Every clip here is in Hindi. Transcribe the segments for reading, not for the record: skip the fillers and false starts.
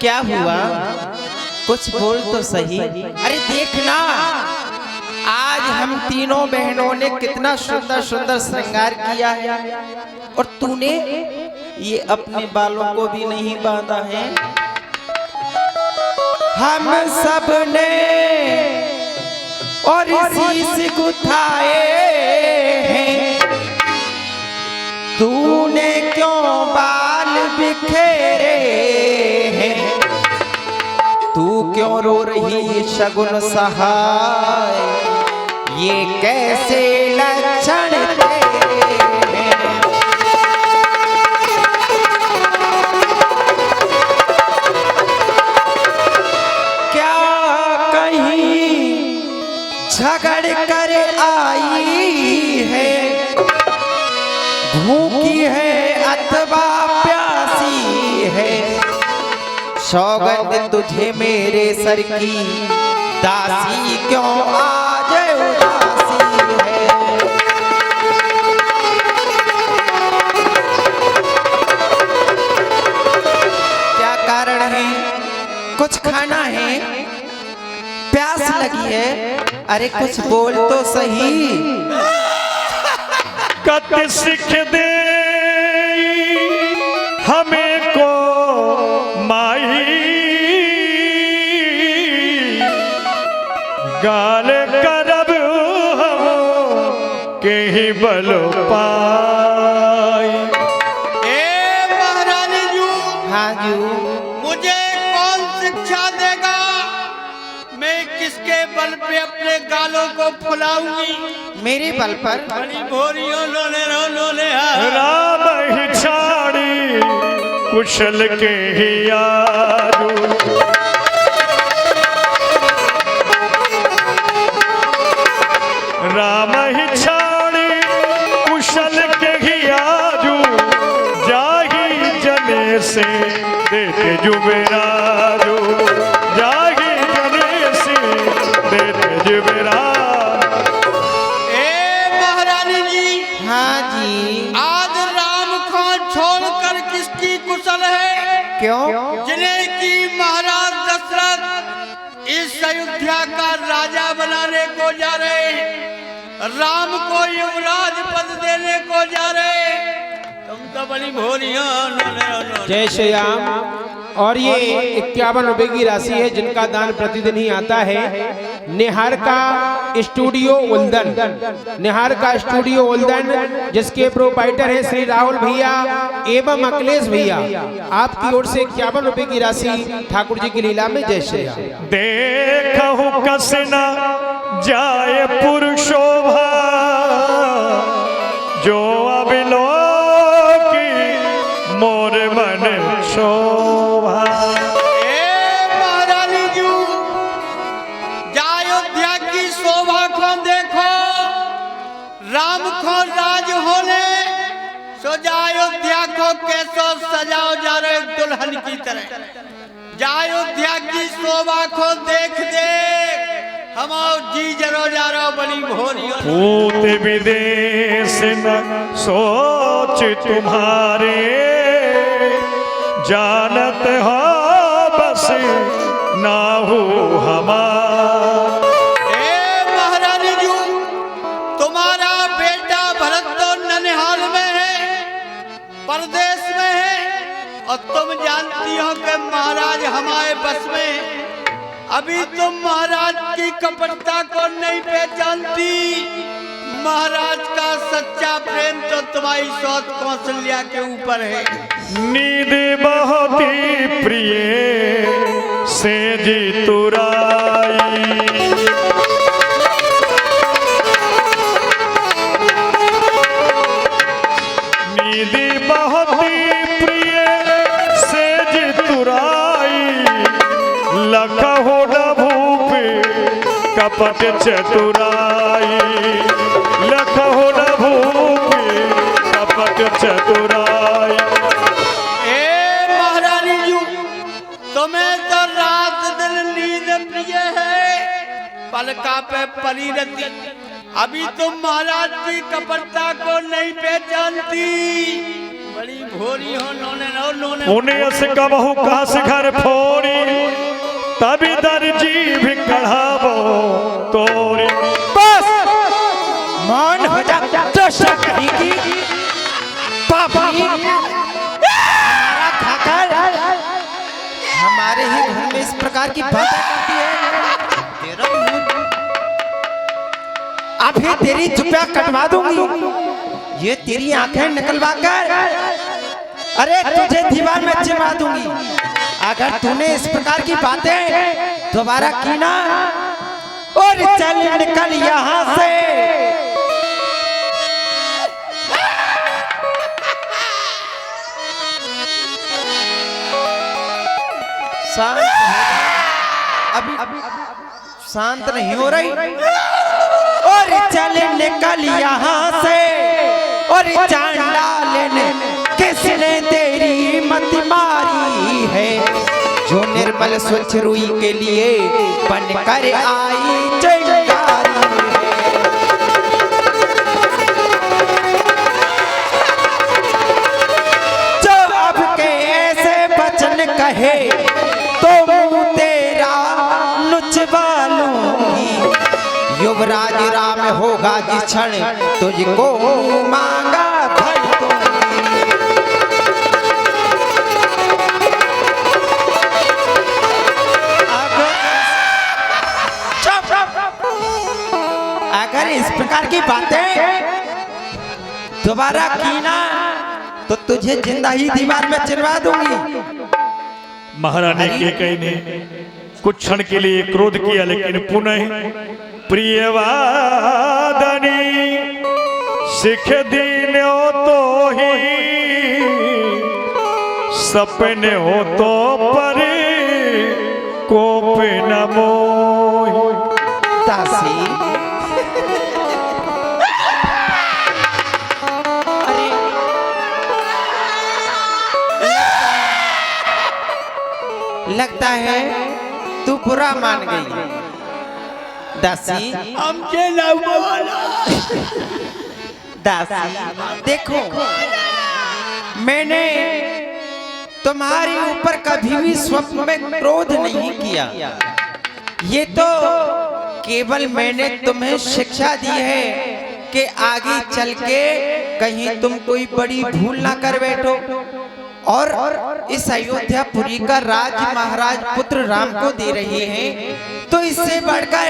क्या हुआ? कुछ बोल तो सही। अरे देखना, आज हम तीनों बहनों ने कितना सुंदर सुंदर श्रृंगार किया है, और तूने ये अपने बालों को भी नहीं बांधा है। हम सब ने और शीश गुथाए हैं, तूने क्यों बाल बिखेरे हैं? तू क्यों रो रही शगुन सहाय, ये कैसे लक्षण तेरे हैं? क्या कहीं झगड़ कर आई है, भूखी है अथवा प्यासी है? सौगंध तुझे मेरे सर की, दासी क्यों आज उदासी है? क्या कारण है? कुछ खाना है? प्यास लगी है? अरे कुछ बोल तो सही। कत सिख दे हमें को माई, गाल करब हम के ही बल पाई। ए महारानी जू, हाँ जू, मुझे कौन शिक्षा देगा? मैं किसके बल पे अपने गालों को फुलाऊंगी? मेरे बल पर। बड़ी भोरियों लोले लोले राम ही छाड़ी कुशल के ही यारू, राम ही छाड़ी कुशल के ही यारू, जाही जने से देते जुबेरारू, जाही जने से देते जुबेरारू। ए महारानी जी, हाँ जी। आज राम को छोड़कर किसकी कुशल है? क्यों? जिन्हें की महाराज दशरथ इस अयोध्या का राजा बनाने को जा रहे हैं, राम को युवराज पद देने को जा रहे हैं। तुम तो बड़ी भोरियों। जय श्री राम। और ये 51 रुपए की राशि है जिनका दान प्रतिदिन ही आता है। निहार का स्टूडियो उल्दन, निहार का स्टूडियो उल्दन, जिसके प्रोपाइटर है श्री राहुल भैया एवं अखिलेश भैया। आपकी ओर से 51 रुपए की राशि ठाकुर जी की लीला में। जय श्री राम। देखहु कसना जाए पुरुषोभा, जो अबिलो की मोर मन शोभा। ए महारानी जू, अयोध्या की शोभा को देखो, राम को राज होने सो अयोध्या को कैसो सजाओ जा रहे दुल्हन की तरह। अयोध्या की शोभा को देख देख हम जी जरो जा रहा बड़ी भोरी। पूत विदेश न सोच तुम्हारे, जानत हो बस नाहु हमार। ए महारानी जू, तुम्हारा बेटा भरत तो ननिहाल में है, परदेश में है, और तुम जानती हो कि महाराज हमारे बस में है। अभी तुम महाराज की कपटता को नहीं पहचानती। महाराज का सच्चा प्रेम तो तुम्हारी सौत कौशल्या के ऊपर है। नींद बहुत ही प्रिय से जी तुराई, नींद बहुत ही प्रिय से जी तुराई, लखहो न भूप कपट चतुराई, लखहो न भूप कपट चतुराई। ए महारानी जू, तुम्हें तो रात दिन नींद प्रिय है, पलका पे परी रहती। अभी तुम महाराज की कपटता को नहीं पहचानती। बड़ी भोरी हो नोने उन्हें अस कबहू कास घर फोर, हमारे ही घर में इस प्रकार की बातें करती है। तेरा मुंह अभी तेरी जुब्बा कटवा दूंगी, ये तेरी आंखें निकलवा कर अरे तुझे दीवार में चिपका दूंगी। अगर तूने इस प्रकार की बातें दोबारा की ना, और चल निकल यहाँ से। शांत अभी शांत नहीं हो रही। और चल निकल यहाँ से, और चांडाल किसने तेरी मत मारी है, जो निर्मल स्वच्छ रूई के लिए बनकर आई चिंगारी है। जो अब के ऐसे वचन कहे तो मुंह तेरा नुचवा लूंगी। युवराज राम होगा जिस क्षण तुझको मांगा भर अगर इस प्रकार की बातें दोबारा की ना तो तुझे जिंदा ही दीवार में चिरवा दूंगी। महारानी कैकेयी ने कुछ क्षण के लिए क्रोध किया, लेकिन पुनः प्रियवादनी सिख दीनो तो ही सपने हो तो पर कोप न मोहि। दासी लगता है तू बुरा मान गई। दासी हमसे ना बोला। दासी देखो, मैंने तुम्हारे ऊपर कभी भी स्वप्न में क्रोध नहीं किया। ये तो केवल मैंने तुम्हें शिक्षा दी है कि आगे चल के कहीं तुम कोई बड़ी भूल ना कर बैठो। और इस अयोध्यापुरी का राज महाराज पुत्र राम को दे रहे हैं, तो इससे बढ़कर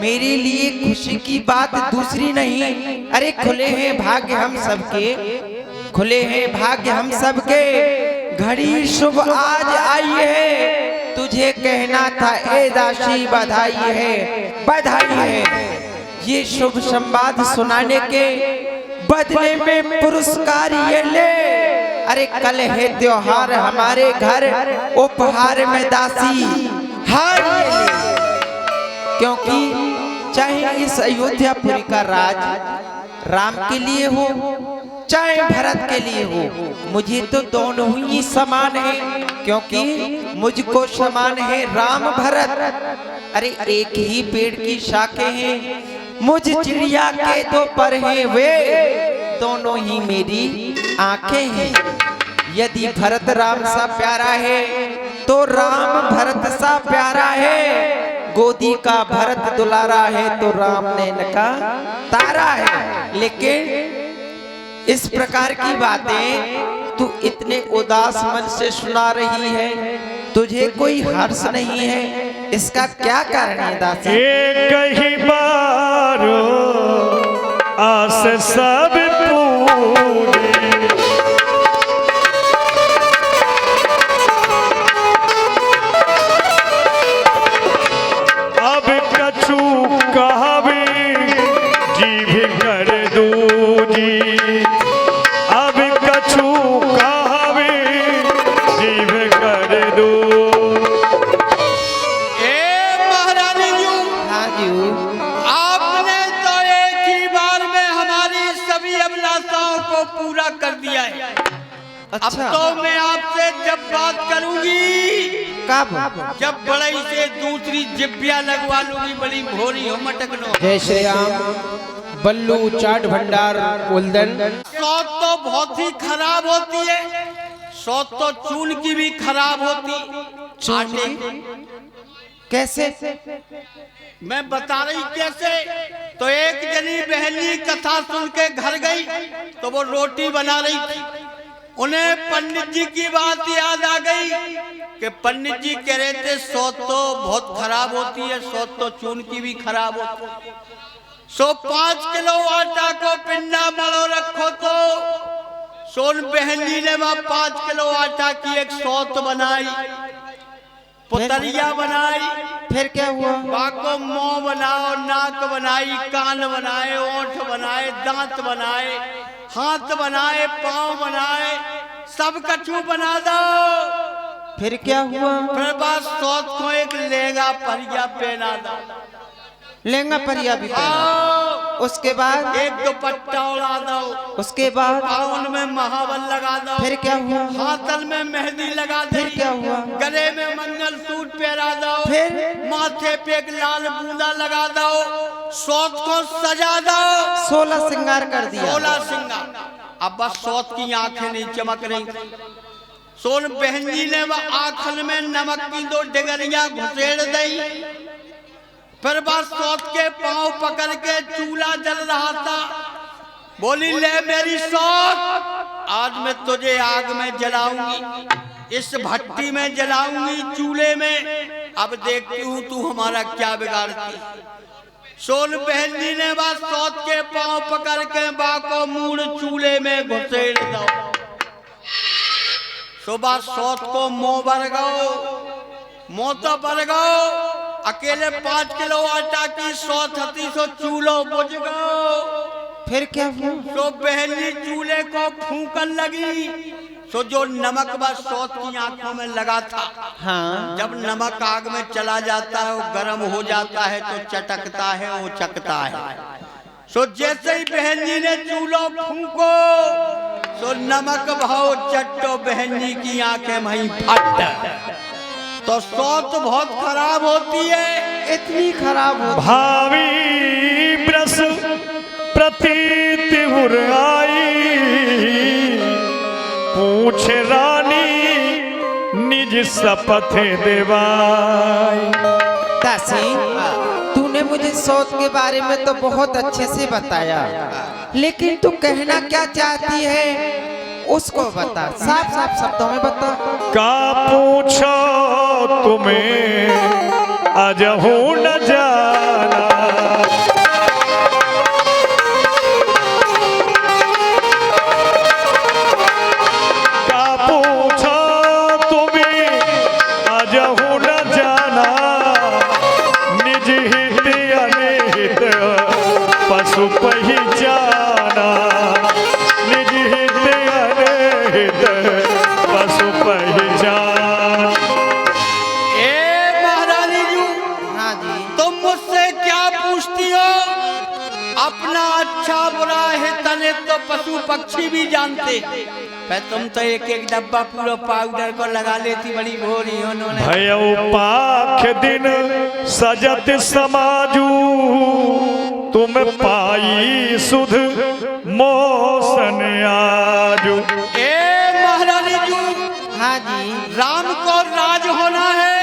मेरे लिए खुशी की बात दूसरी नहीं। अरे खुले हैं भाग्य हम सबके, खुले हैं भाग्य हम सबके, घड़ी शुभ आज आई है। तुझे कहना था ए दासी बधाई है, बधाई है। ये शुभ संवाद सुनाने के बदले में पुरस्कार ये ले। अरे कल है त्योहार हमारे घर, उपहार में दासी हार ये ले। क्योंकि चाहे इस अयोध्यापुरी का राज राम के लिए हो चाहे भरत के लिए हो, मुझे तो दोनों ही समान है। क्योंकि मुझको समान है राम भरत। अरे एक ही पेड़ की शाखें हैं, मुझ चिड़िया के दो पर हैं वे, दोनों ही मेरी आंखें हैं। यदि भरत राम सा प्यारा है तो राम भरत सा प्यारा है। गोदी का भरत दुलारा है तो राम नैन का तारा है। लेकिन इस प्रकार की बातें तू इतने उदास मन से सुना रही है, तुझे कोई हर्ष नहीं है, इसका क्या कारण है दासी? कई बार आस सब पूरी, अब कछु कहबे जीभ कर दूजी, अब कछु कहबे जीभ कर दू। महारानी जी, हाँ जी, आपने तो एक ही बार में हमारी सभी अभिलाषाओं को पूरा कर दिया है। अच्छा। अब तो मैं आपसे जब बात करूंगी, कब? जब बड़ई से दूसरी जिब्बिया लगवा लूंगी, बड़ी भोरी हो मटकनो। जय श्री राम। बल्लू चाट भंडार उल्दन। सौत तो बहुत ही खराब होती है, सौत तो चून की भी खराब होती। आटे कैसे? मैं बता रही कैसे। तो एक जनी बहनी कथा सुन के घर गई तो वो रोटी बना रही थी, उन्हें पंडित जी की बात याद आ गई कि पंडित जी कह रहे थे सौत तो बहुत खराब होती है, सौत तो चून की भी खराब होती है। 5 किलो आटा को पिंडा मलो रखो तो सोन बहन जी ने वह 5 किलो आटा की एक सौत बनाई, पुतरिया बनाई। फिर क्या हुआ? बाको मुंह बनाओ, नाक बनाई, कान बनाए, ओंठ बनाए, दांत बनाए, हाथ बनाए, पांव बनाए, सब कछु बना दो। फिर क्या हुआ? फिर बात सौत को एक लेगा परिया पहना दो, लहंगा परिया भी पहना। उसके बाद एक दुपट्टा उड़ा दो, उसके बाद पाउन में महावल लगा दो। फिर क्या हुआ? हाथल में मेहंदी लगा दो। फिर क्या हुआ? गले में मंगलसूत्र पहना दो। फिर माथे पे एक लाल बूंदा लगा दो, सौत को सजा दो। 16 श्रृंगार कर दिया। 16 श्रृंगार। अब बस सौत की आंखें नहीं चमक रही। सोन बहन जी ने वह आंखल में नमक की 2 डिगरियां घुसेड़ दी। फिर बात सौत के पांव पकड़ के चूल्हा जल रहा था, बोली ले मेरी सौत, आज मैं तुझे आग में जलाऊंगी, इस भट्टी में जलाऊंगी, चूल्हे में। अब देखती हूँ तू हमारा क्या बिगाड़ती। सोन बहन जी ने बात सौत के पांव पकड़ के बा को मूड़ चूल्हे में घुसेड़ दो। सुबह सौत को मुंह भर गो, मुंह तो भर गो। अकेले 5 किलो आटा की सौत हती सो चूल्हो बुझ गो। फिर क्या हुआ? तो बहन जी चूल्हे को फूंकन लगी। सो जो नमक बस सौत की आंखों में लगा था, हाँ, जब नमक आग में चला जाता है, वो गर्म हो जाता है तो चटकता है, वो चकता है। सो जैसे ही बहन जी ने चूल्हो फूंको, सो नमक भाव चट्टो बहन जी की आंखें वहीं फट। तो सौत बहुत खराब होती है। इतनी खराब होती? भावी ब्रस प्रतीत आई, पूछ रानी निज शपथ देवाई। दासी, तूने मुझे सौत के बारे में तो बहुत अच्छे से बताया, लेकिन तू कहना क्या चाहती है उसको बता, साफ साफ शब्दों में बता। का पूछो तुम्हें अजहू न जाना, का पूछो तुम्हें अजहू न जाना, निज हित अनिहित पशु पहिचाना, निज हित अनिहित पशु पहिचान। महारानी जी, हाँ जी। तुम मुझसे क्या पूछती हो? अपना अच्छा बुरा है तने तो पशु पक्षी भी जानते। पर तुम तो एक एक डब्बा पूरा पाउडर को लगा लेती, बड़ी भोरी उन्होंने। भयउ पाख दिन सजत समाजू, तुम पाई सुध मोसन आजू। महारानी जी, हाँ जी। राम को राज होना है,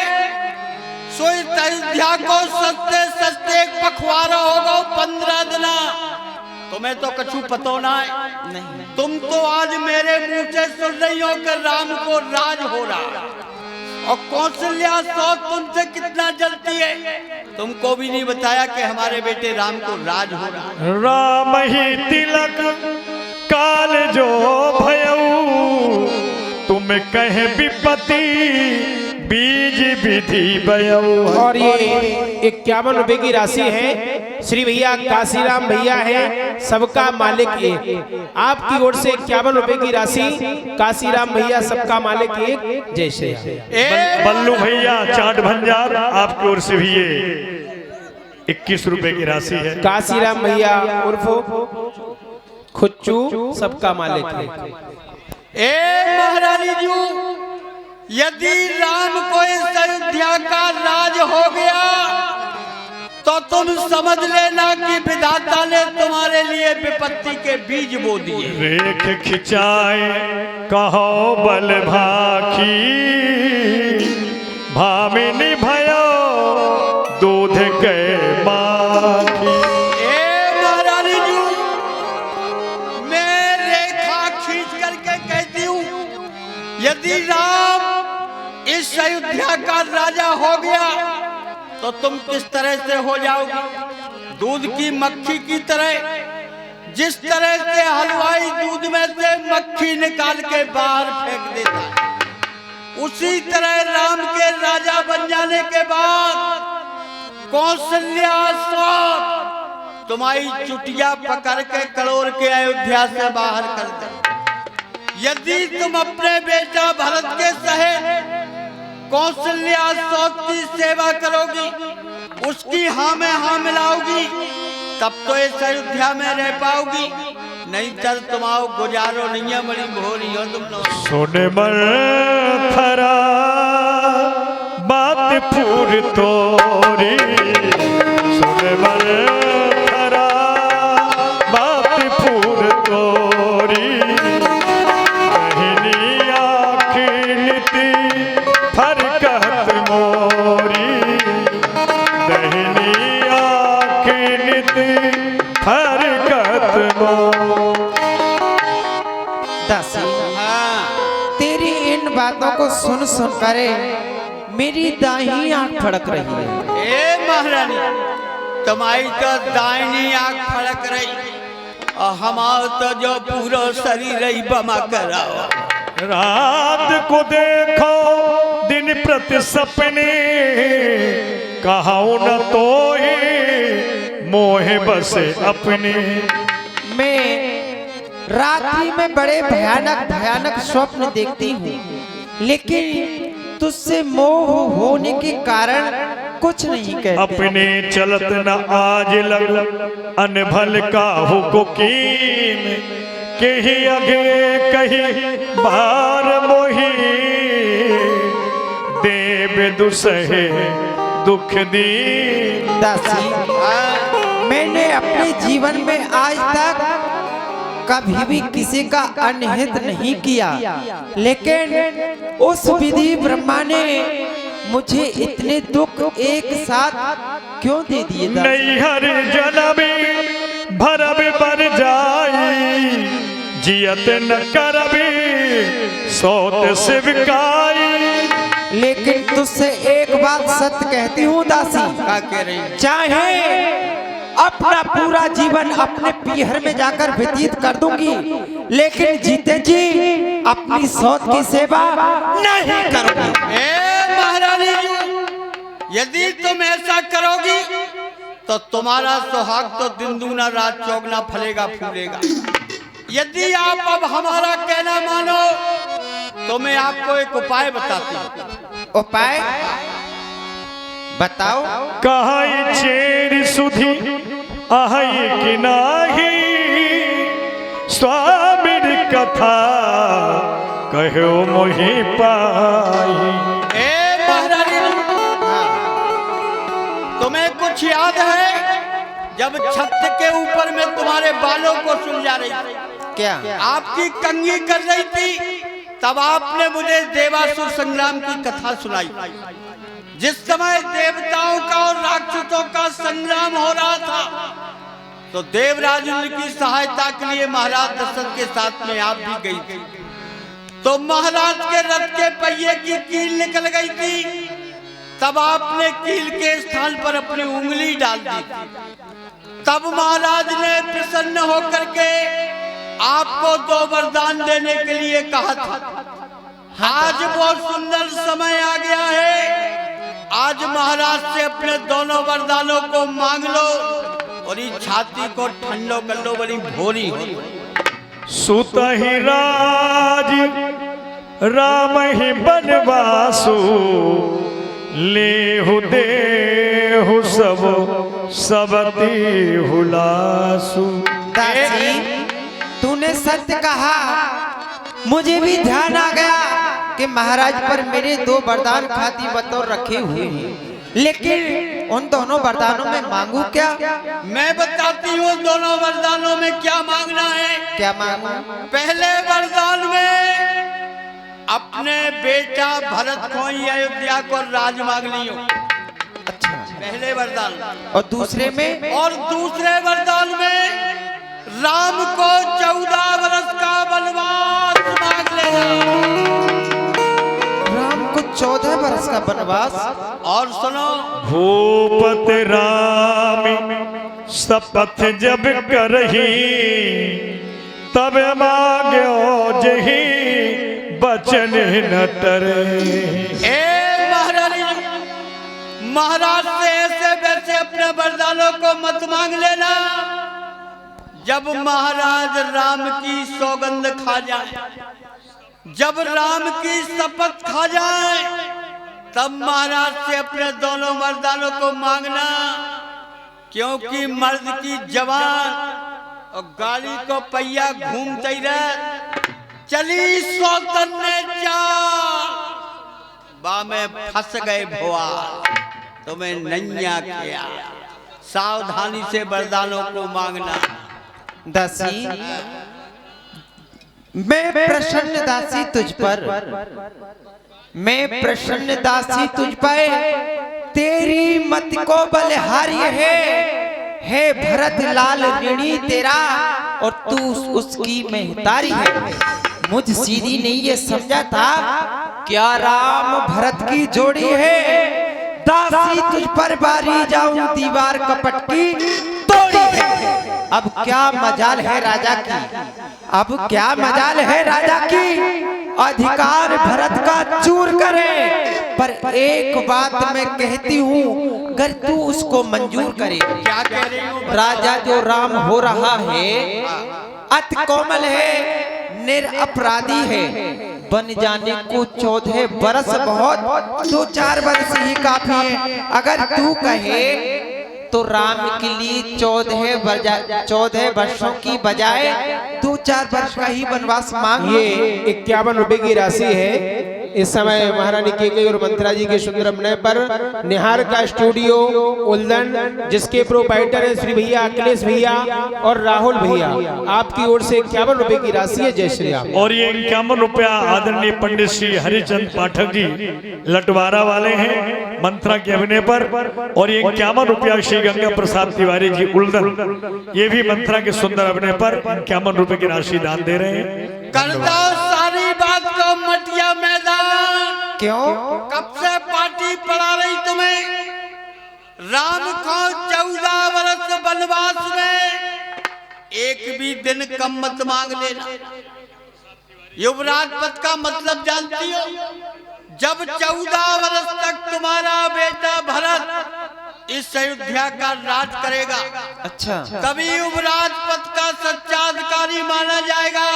सो अयोध्या को सस्ते सस्ते एक पखवाड़ा होगा 15 दिना। तुम्हें तो कछु पतो ना है। नहीं। तुम तो आज मेरे मुंह से सुन रही हो कि राम को राज हो रहा, और कौशल्या सौत तुमसे कितना जलती है। तुमको भी नहीं बताया कि हमारे बेटे राम को राज हो रहा। राम ही तिलक काल जो भयऊ, तुम कहे विपत्ति बीज विधि बयऊ। और ये 51 रुपए की राशि है। श्री भैया काशीराम भैया है, सबका मालिक एक। आपकी ओर से 51 रुपए की राशि, काशीराम भैया सबका मालिक एक। जय श्री राम। बल्लू भैया चाट भंजार, आपकी ओर से भी ये 21 रुपए की राशि है। काशीराम भैया उर्फ खुच्चू सबका मालिक है। महारानी जी, यदि राम को इस अयोध्या का राज हो गया तो तुम समझ लेना कि विधाता ने तुम्हारे लिए विपत्ति के बीज बो दिए। रेख खिंचाए कहो बल भाखी, भामिनी भयो दूध के माखी। महारानी जी, मैं रेखा खींच करके कहती हूँ इस अयोध्या का राजा हो गया तो तुम किस तरह से हो जाओगी? दूध की मक्खी की तरह। जिस तरह से हलवाई दूध में से मक्खी निकाल के बाहर फेंक देता है, उसी तरह राम के राजा बन जाने के बाद कौशल्या साथ तुम्हारी चुटिया पकड़ के करोड़ के अयोध्या से बाहर कर दे। यदि तुम अपने बेटा भरत के सहित कौशल्या साथ की सेवा करोगी, उसकी हाँ में हाँ मिलाओगी, तब तो इस अयोध्या में रह पाओगी, नहीं तर तुम्हारो गुजारो नहीं है। बड़ी भोरी हो तुम लोग। सोने मर थरा बात पूर तोरी, सोने मर थरा बात पूर तोरी, कहनी आखिलती फरकत मोरी, दहनी आखिलती फरकत मोरी। दासी, तेरी इन बातों को सुन सुन कर मेरी दाहिनी आंख फड़क रही है। ए महारानी, तुम्हारी तो दाहिनी आंख फड़क रही और हमारा तो जो पूरा शरीर ही बमा कराओ। रात को देखो दिन प्रति सपने, कहाऊ न तो ही मोहे बसे अपने। मैं रात्रि में बड़े भयानक भयानक स्वप्न देखती हूँ, लेकिन तुझसे मोह होने के कारण कुछ नहीं कहते। अपने चलत न आज लग अनभल का हो कीन, कही अगे कही बार मोही, देव दुसहे दुख दीन। दासी, मैंने अपने जीवन में आज तक कभी भी किसी का अनहित नहीं किया, लेकिन उस विधि ब्रह्मा ने मुझे इतने दुख एक साथ क्यों दे दिए? नहीं हर जन्म भरब बर जाई, जियत न करबी सोत शिवकाई। लेकिन तुझसे एक बात सत्य कहती हूँ दासी, क्या कह रही है? चाहे अपना पूरा जीवन अपने पीहर में जाकर व्यतीत कर दूंगी, लेकिन जीते जी अपनी सौत की सेवा नहीं करूंगी। ए महारानी जी, यदि तुम ऐसा करोगी तो तुम्हारा सुहाग तो दिन दूना रात चौगुना फलेगा फूलेगा। यदि आप अब हमारा कहना मानो तो मैं आपको एक उपाय बताती हूँ। उपाय बताओ। कहाई चेर सुधी आहई कि नाही, स्वामी कथा कहो मोहि पाई। ए महारानी, तुम्हें कुछ याद है जब छत के ऊपर में तुम्हारे बालों को सुलझा रही थी, क्या? आपकी कंघी कर रही थी, तब आपने मुझे देवासुर संग्राम की कथा सुनाई। जिस समय देवताओं का और राक्षसों का संग्राम हो रहा था, तो देवराज इंद्र की सहायता के लिए महाराज दशरथ के साथ में आप भी गई थी। तो महाराज के रथ के पहिए की कील निकल गई थी, तब आपने कील के स्थान पर अपनी उंगली डाल दी। तब महाराज ने प्रसन्न होकर के आपको 2 वरदान देने के लिए कहा था। आज बहुत सुंदर समय आ गया है, आज महाराज से अपने दोनों वरदानों को मांग लो और इस छाती को ठंडो कर लो, बड़ी भोरी हो। सुत ही राज राम ही बनवासु, लेहु देहु सब सबती हुलासु। दासी, तूने सत्य कहा। मुझे भी ध्यान आ गया कि महाराज पर मेरे 2 वरदान खाती बतौर रखे हुए हैं, लेकिन उन दोनों वरदानों में मांगू क्या? मैं बताती हूँ दोनों वरदानों में क्या मांगना है। क्या मांगू? पहले वरदान में अपने बेटा भरत को ही अयोध्या को राज मांग लियो। अच्छा। पहले वरदान। और दूसरे में? और दूसरे वरदान में राम को 14 वर्ष का वनवास मांग लेना। राम को 14 वर्ष का वनवास। और सुनो, भूपति राम शपथ जब करही, तब मांग्यो जही बचन न टरे। ए महारानी, महाराज से ऐसे वैसे अपने वरदानों को मत मांग लेना। जब महाराज राम की सौगंध खा जाए, जब राम की शपथ खा जाए, तब महाराज से अपने दोनों वरदानों को मांगना। क्योंकि मर्द की जवान और गाड़ी को पहिया घूमते ही रह, चली सौतन्य चाल, बा में फंस गए भुआ, तुम्हें नैया किया। सावधानी से वरदानों को मांगना। दासी, मैं प्रसन्न दासी तुझ पर, मैं प्रसन्न दासी तुझ पर, तेरी मत को बलिहारी है भरत लाल ऋणी तेरा, और तू उसकी महतारी है। मुझ सीधी ने ये समझा था क्या राम भरत की जोड़ी है, दासी तुझ पर बारी जाऊं दीवार कपट की तोड़ी है। अब क्या मजाल है राजा की, अब क्या मजाल है राजा की, अधिकार भरत का चूर करे। पर एक बात मैं कहती हूँ, अगर तू उसको मंजूर करे। क्या कह रही हो? राजा जो राम हो रहा है अति कोमल है, निरपराधी है, बन जाने को 14 बरस बहुत, 2-4 बरस ही काफी है। अगर तू कहे तो राम के लिए 14 वर्षों की बजाय 2-4 वर्ष का ही वनवास मांग। ये 51 रुपए की राशि है। इस समय महारानी केकई और मंत्रा जी के सुंदर अभिनय पर निहार का स्टूडियो उल्दन, जिसके प्रोपाइटर है श्री भैया अखिलेश भैया और राहुल भैया, आपकी ओर से 51 रुपए की राशि है। जय श्री राम। और ये 51 रुपया आदरणीय पंडित श्री हरिचंद पाठक जी लटवारा वाले हैं मंत्रा के अभिनय पर, और ये 51 रुपया श्री गंगा प्रसाद तिवारी जी उल्दन, ये भी मंत्रा के सुंदर अभिनय पर 51 रुपए की राशि दान दे रहे हैं। कर दो सारी बात को मटिया मैदान। क्यों? कब से पार्टी पड़ा रही तुम्हें? राम को 14 वर्ष वनवास में एक भी दिन कम मत मांग लेना। युवराज पद का मतलब जानती हो? जब 14 वर्ष तक तुम्हारा बेटा भरत इस अयोध्या का राज करेगा, अच्छा, तभी युवराज पद का सच्चा अधिकारी माना जाएगा।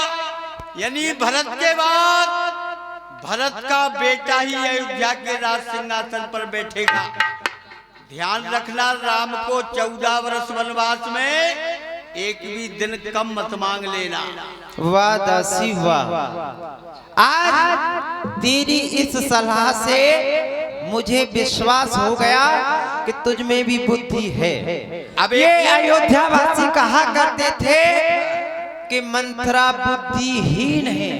यानी भरत के बाद भरत का बेटा ही अयोध्या के राज सिंहासन पर बैठेगा। ध्यान रखना, राम को 14 वर्ष वनवास में एक भी दिन कम मत मांग लेना। वाह दासी वाह, आज तेरी इस सलाह से मुझे विश्वास हो गया कि तुझ में भी बुद्धि है। अब ये अयोध्यावासी कहा करते थे कि मंत्रा बुद्धिहीन है,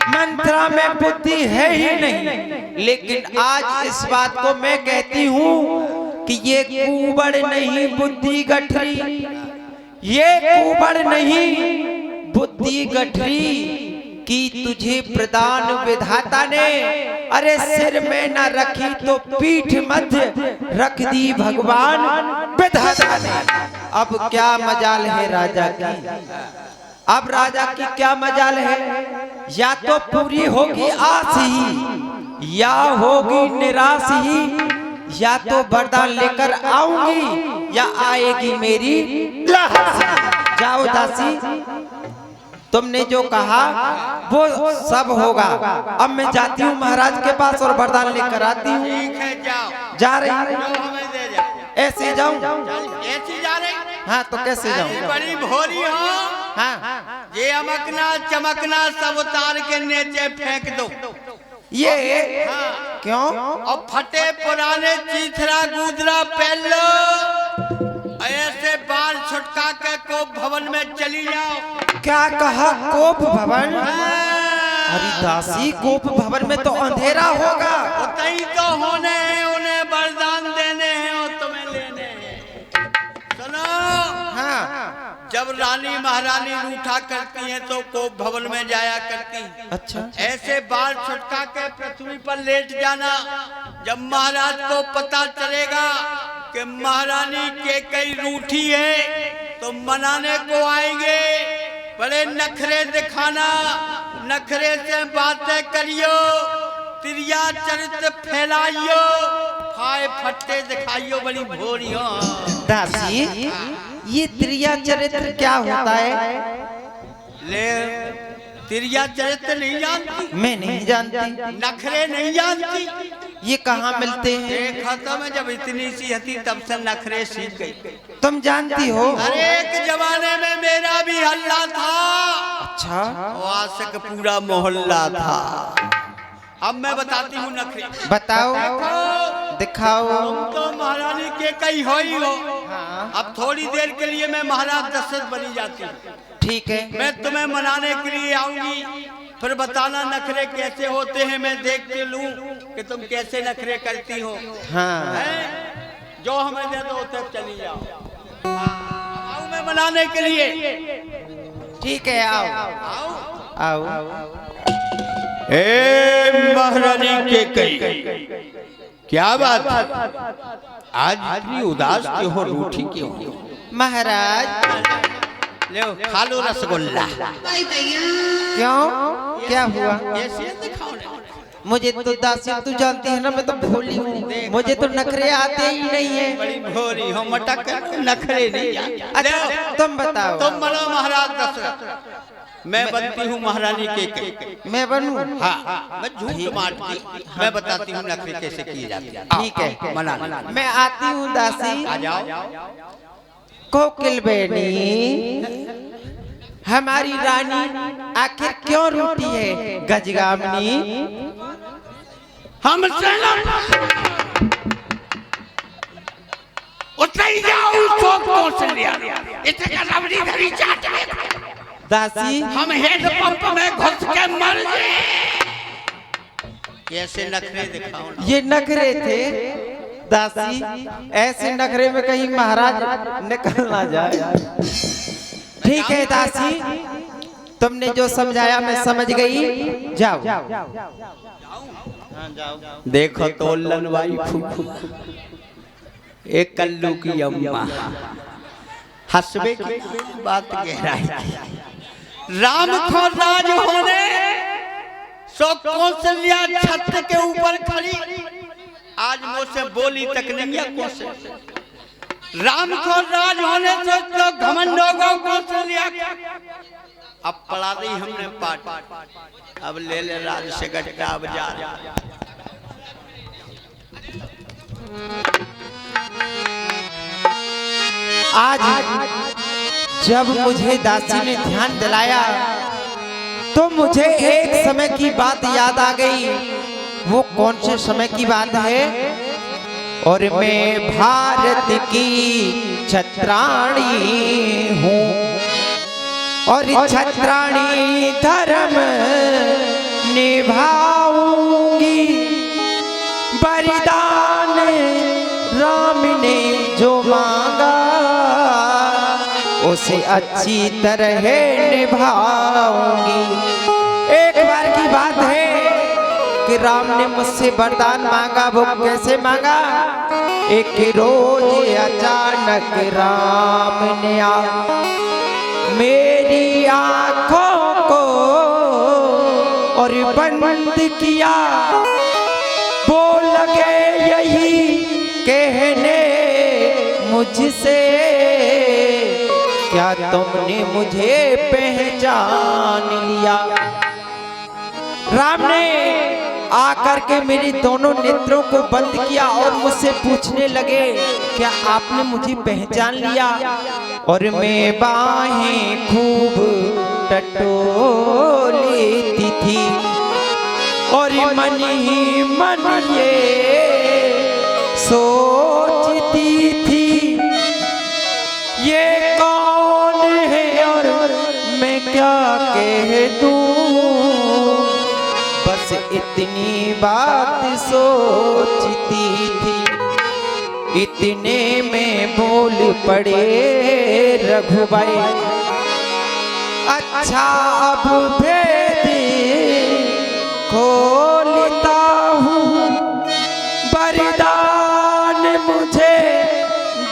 मंत्रा में बुद्धि है ही नहीं, लेकिन आज इस बात को मैं कहती हूँ कि ये कुबड़ नहीं बुद्धि गठरी, ये कुबड़ नहीं बुद्धि गठरी की तुझे प्रदान विधाता ने, अरे सिर में न रखी तो पीठ मध्य रख दी भगवान विधाता ने। अब क्या मजाल है राजा की, अब राजा की क्या मजाल है, या तो पूरी होगी आस ही या होगी निराश ही, या तो वरदान लेकर आऊंगी या आएगी मेरी लाश। जाओ दासी, तुमने जो कहा वो सब होगा। अब मैं जाती हूँ महाराज के पास और वरदान लेकर आती हूँ। ठीक है, जाओ। जा रही हूँ। हमें दे जाओ। ऐसे जाऊं? ऐसी जा रही? हाँ तो कैसे जाऊं? बड़ी भोरी हो। हाँ, ये अमकना चमकना सब उतार के नीचे फेंक दो। ये क्यों? और फटे पुराने चीथरा गुदरा पहन लो, ऐसे बाल छुटका के कोप भवन में चली जाओ। क्या कहा कोप भवन? अरे दासी, कोप भवन में तो अंधेरा होगा। उतई तो होने हैं, उन्हें वरदान देने हैं और तुम्हें लेने हैं। सुनो, हाँ, जब रानी महारानी रूठा करती हैं तो कोप भवन में जाया करती हैं। अच्छा, ऐसे बाल छुटका के पृथ्वी पर लेट जाना, जब महाराज को पता चलेगा कि महारानी के कई रूठी है तो मनाने को आएंगे। बड़े नखरे दिखाना, नखरे से बातें करियो, तिरिया चरित्र फैलाइयो, फाय फट्टे दिखाइयो बड़ी भोरियों। दासी ये त्रिया चरित्र क्या होता है? ले तिरिया चरित्र नहीं जानती? मैं नहीं जानती। नखरे नहीं जानती? ये कहाँ मिलते हैं? देखा तो मैं जब इतनी सी हती तब से नखरे सीख गई। तुम जानती हो? अरे एक जमाने में मेरा भी हल्ला था। अच्छा। वासक पूरा मोहल्ला था। अब मैं बताती हूँ नखरे। बताओ, दिखाओ। तुम तो महारानी के कई हो ही हो। हाँ। अब थोड़ी देर के लिए मैं महाराज दशरथ बनी जाती हूँ। ठीक है। मैं तुम्हें मनाने के लिए आऊंगी, फिर बताना नखरे कैसे होते हैं। मैं देख के लूं कि तुम कैसे नखरे करती हो। हाँ। हैं? जो हमें दे दो तब चली जाओ। आऊं मैं मनाने के लिए। ठीक है, आओ आओ। आओ। ए महारानी के कई, क्या बात? आज इतनी उदास क्यों हो, रूठी क्यों हो? महाराज ले खा लो रसगुल्ला। क्यों, क्या हुआ? ऐसे दिखाओ ना। मुझे तो दासी तू जानती है ना, मैं तो भोली हूँ, मुझे तो नखरे आते ही नहीं है। बड़ी भोरी हो, मटक नखरे नहीं। अच्छा तुम बताओ। तुम बनो महाराज दशरथ, मैं बनती हूँ महारानी के कई। मैं बनूं? हाँ, मैं झूठ मारती, मैं बताती हूँ नखरे कैसे किए जाते हैं। ठीक है, मना। मैं आती हूँ दासी। आ जाओ। कोकिल बेनी, हमारी रानी आखिर क्यों रूठी है? गजगामनी हमसे उतरी जाओ, तो कौशल्या इतना रबड़ी धरी चाट में दासी हम हेड पंप में घुस के मर गए। कैसे नखरे दिखाओ ना। ये नखरे थे दासी, ऐसे नखरे में कहीं महाराज निकल ना जाए। ठीक है दासी, तुमने जो समझाया मैं समझ गई। जाओ। देखो तो लनवाई फूफू, एक कल्लू की अम्मा, हंसबे की बात गहराई। राम को राज होने सो कौशल्या छत के ऊपर खड़ी, आज मुझसे बोली तक नहीं है कौशल्या। राम को राज होने से तो घमंड होगा कौशल्या। अब पढ़ा दी हमने पाठ, अब ले ले राज से गटका, अब जा। आज जब मुझे दासी ने ध्यान दिलाया तो मुझे एक समय की बात याद आ गई। वो कौन से समय की बात है? और मैं भारत की छत्राणी हूँ और छत्राणी धर्म निभाऊंगी। बलिदान राम ने जो मांगा उसे अच्छी तरह निभाऊंगी। एक बार की बात है कि राम ने मुझसे वरदान मांगा। वो कैसे मांगा? एक रोज अचानक राम ने मेरी आंखों को और बंद किया। वो लगे यही कहने मुझसे, क्या तुमने मुझे पहचान लिया? राम ने आकर के मेरी दोनों नेत्रों को बंद किया और मुझसे पूछने लगे, क्या आपने मुझे पहचान लिया? और मैं बाहें खूब टटोल लेती थी और मन ही मन ये सोचती थी, ये कौन है और मैं क्या कह दूं? बस इतनी बात सोचती थी। इतने में बोल पड़े रघुभाई, अच्छा अब भेद खोलता हूँ, वरदान मुझे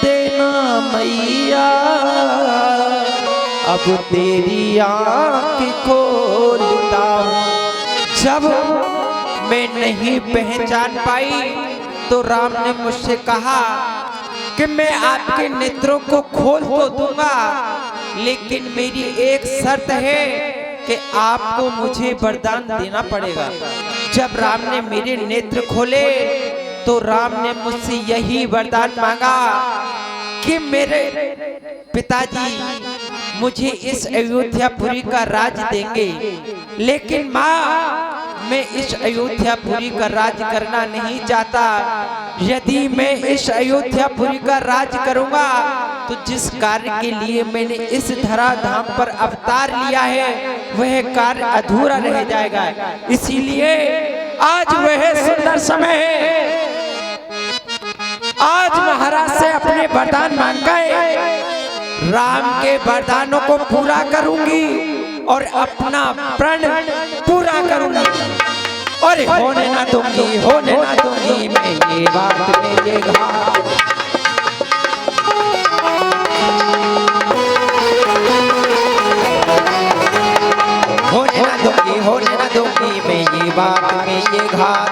देना मैया, अब तेरी आँख खोलता हूँ। जब मैं नहीं पहचान पाई तो राम ने मुझसे कहा कि मैं आपके नेत्रों को खोल तो दूंगा, लेकिन मेरी एक शर्त है कि आपको मुझे वरदान देना पड़ेगा। जब राम ने मेरे नेत्र खोले तो राम ने मुझसे यही वरदान मांगा कि मेरे पिताजी मुझे इस अयोध्यापुरी का राज देंगे, लेकिन माँ मैं इस अयोध्यापुरी का राज करना नहीं चाहता। यदि मैं इस अयोध्यापुरी का राज करूंगा तो जिस कार्य के लिए मैंने इस धराधाम पर अवतार लिया है वह कार्य अधूरा रह जाएगा। इसीलिए आज वह सुंदर समय है, आज महाराज से अपने वरदान मांग गए, राम के वरदानों को पूरा करूंगी और अपना प्रण पूरा करूंगी। और होने ना दूंगी मैं ये बात मेरे घाट। होने ना दूंगी मैं ये बात में ये घात।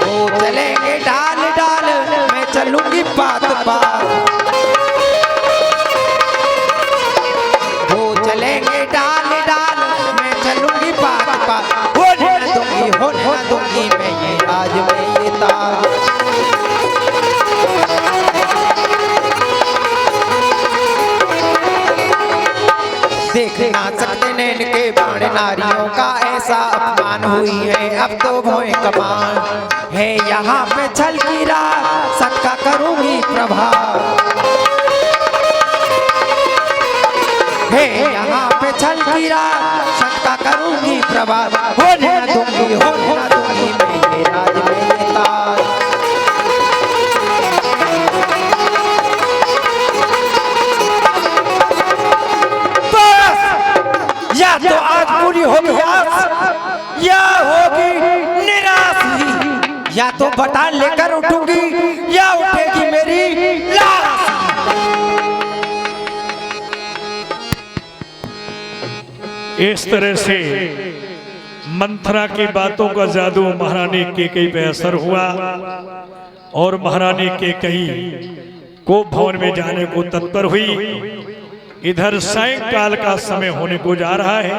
वो चलेंगे डाल डाल मैं चलूंगी बात बात। वो चलेंगे डाल डाल मैं चलूंगी बात बात। होने ना दूंगी मैं ये राज में ये ताज। देख ना सकते नैन के बाण नारियों का ऐसा अपमान हुई है अब तो भोए कमान है यहाँ पे छल की रात सबका करूंगी प्रभाव। है यहाँ पे छल की रात सबका करूंगी प्रभाव। होने ना दूंगी मैं ये राज में ये ताज। या तो आज पूरी होगी आस या होगी निराश, या तो वरदान लेकर उठूंगी या उठेगी मेरी लाश। इस तरह से मंथरा की बातों का जादू महारानी कैकेयी पे असर हुआ और महारानी कैकेयी को भवन में जाने को तत्पर हुई। इधर सायंकाल का समय होने को जा रहा है।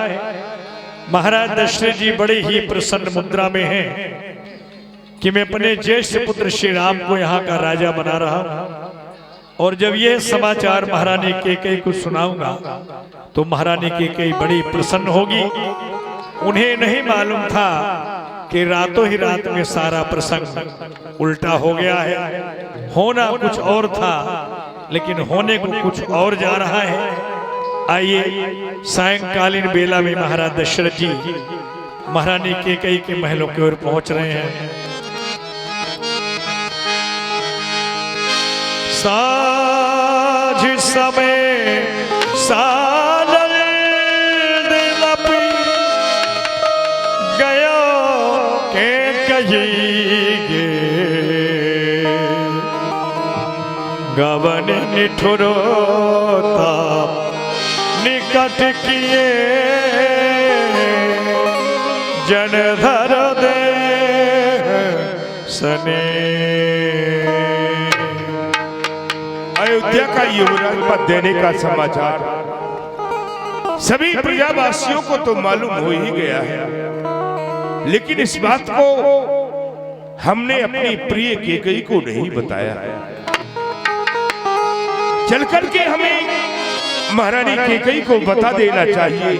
महाराज दशरथ जी बड़े ही प्रसन्न मुद्रा में हैं कि मैं अपने ज्येष्ठ पुत्र श्री राम को यहाँ का राजा बना रहा हूँ। और जब यह समाचार महारानी कैकेयी को सुनाऊंगा तो महारानी कैकेयी बड़ी प्रसन्न होगी। उन्हें नहीं मालूम था कि रातों ही रात में सारा प्रसंग उल्टा हो गया है। होना कुछ और था लेकिन होने को कुछ और जा रहा है। आइए सायंकालीन बेला में महाराज दशरथ जी महारानी कैकेयी के महलों की ओर पहुंच रहे हैं। साझ समय सानल दिलपि गयो कैकेयी गे गवन निठुरोता निकट किए जनधर दे सने। अयोध्या का युवराज पद देने का समाचार सभी प्रजावासियों को तो मालूम हो ही गया है, लेकिन इस बात को हमने अपनी प्रिय कैकेयी को नहीं बताया। चलकर के हमें महारानी कैकेयी को बता देना चाहिए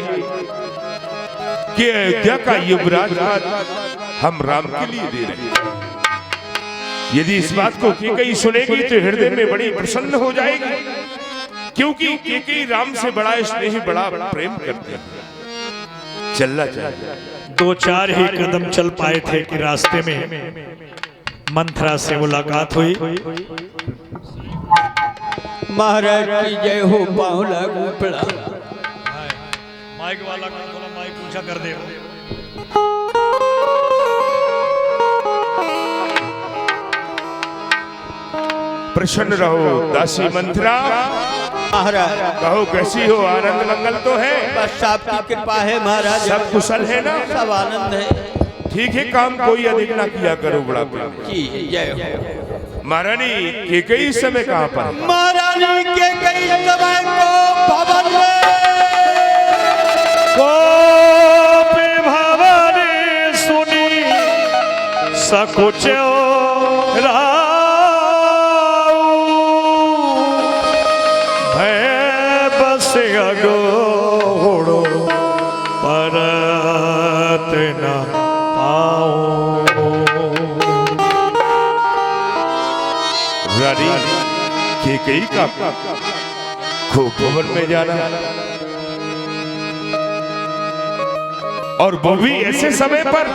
कि अयोध्या का युवराज हम राम के लिए दे रहे हैं। यदि इस बात को कैकेयी सुनेगी तो हृदय में बड़ी प्रसन्न हो जाएगी, क्योंकि कैकेयी राम से बड़ा स्नेही बड़ा प्रेम करते हैं। चलना चाहिए। 2-4 ही कदम चल पाए थे कि रास्ते में मंथरा से मुलाकात हुई। महाराज की जय हो, पाँव लागू पड़ा। माइक वाला का थोड़ा माइक ऊंचा कर दे। प्रसन्न रहो दासी मंत्रा। महाराज कहो कैसी हो, आनंद मंगल तो है? बस आपकी कृपा है महाराज, सब कुशल है ना? सब आनंद है। ठीक है, काम कोई अधिक ना किया करो, बड़ा प्रेम। जी जय हो। महारानी केकई इस समय कहाँ पर? महारानी केकई समय को भवन में भवानी सुनी सकुच भय बस अगोड़ो परत न पाऊं। रानी केकई का खूब भवन में जाना, और वो भी ऐसे समय पर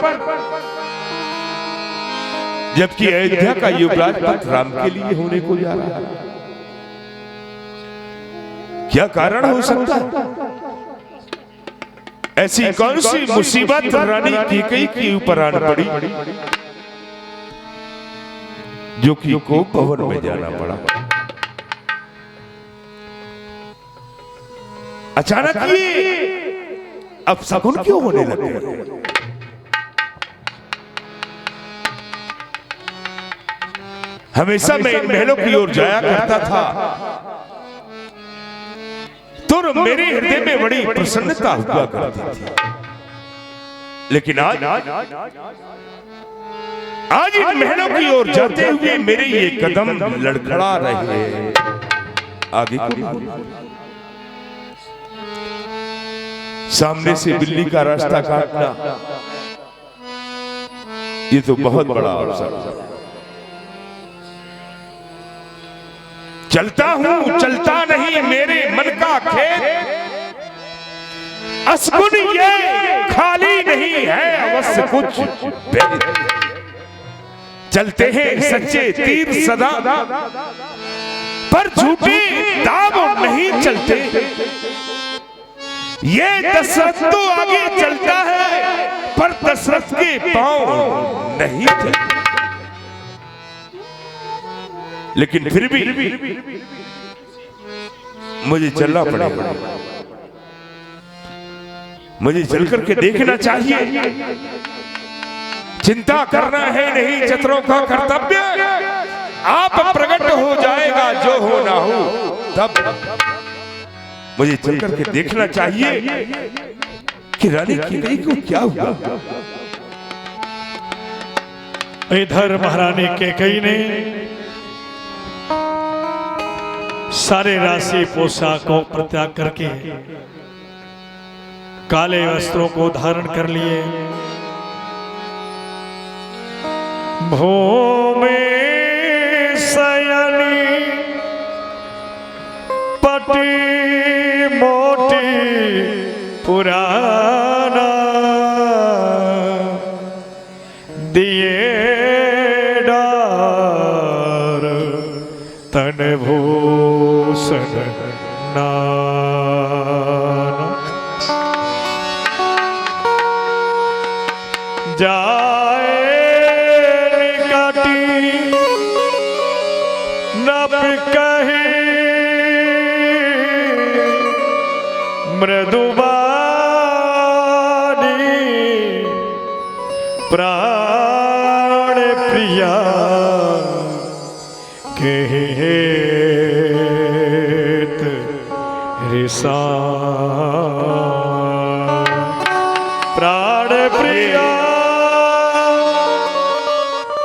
जबकि अयोध्या का युवराज पद राम के लिए होने को जा रहा है। क्या कारण हो सकता है? ऐसी कौन सी मुसीबत रानी केकई के ऊपर आन पड़ी जो कि को भवन में जाना पड़ा? अचानक ये अब शकुन क्यों होने लगे? हमेशा मैं इन महलों की ओर जाया करता था तो मेरे हृदय में बड़ी प्रसन्नता हुआ करती थी, लेकिन आज इन महलों की ओर जाते हुए मेरे ये कदम लड़खड़ा रहे हैं। आगे सामने से बिल्ली का रास्ता काटना, ये तो बहुत बड़ा अवसर है। चलता हूं चलता नहीं मेरे मन का खेत, असगुन ये खाली नहीं है अवश्य कुछ भेद। चलते हैं सच्चे तीर सदा पर झूठे दाव नहीं चलते। ये दशरथ तो आगे चलता है पर दशरथ के पांव नहीं चलते। लेकिन फिर भी मुझे चलना पड़ेगा, मुझे चलकर के देखना चाहिए। चिंता करना है नहीं चतुरों का कर्तव्य, आप प्रकट हो जाएगा जो होना हो तब। मुझे चलकर के देखना चाहिए कि रानी केकई को क्या हुआ। इधर महारानी केकई ने सारे राशि पोशाकों को त्याग करके काले वस्त्रों को धारण कर लिए भूमि सयनी पटी मोटी पुराना दिए डार तन भूषण नाना जाए निकटी नप कही मृदुबानी प्राण प्रिया के हेत रिसा प्राण प्रिया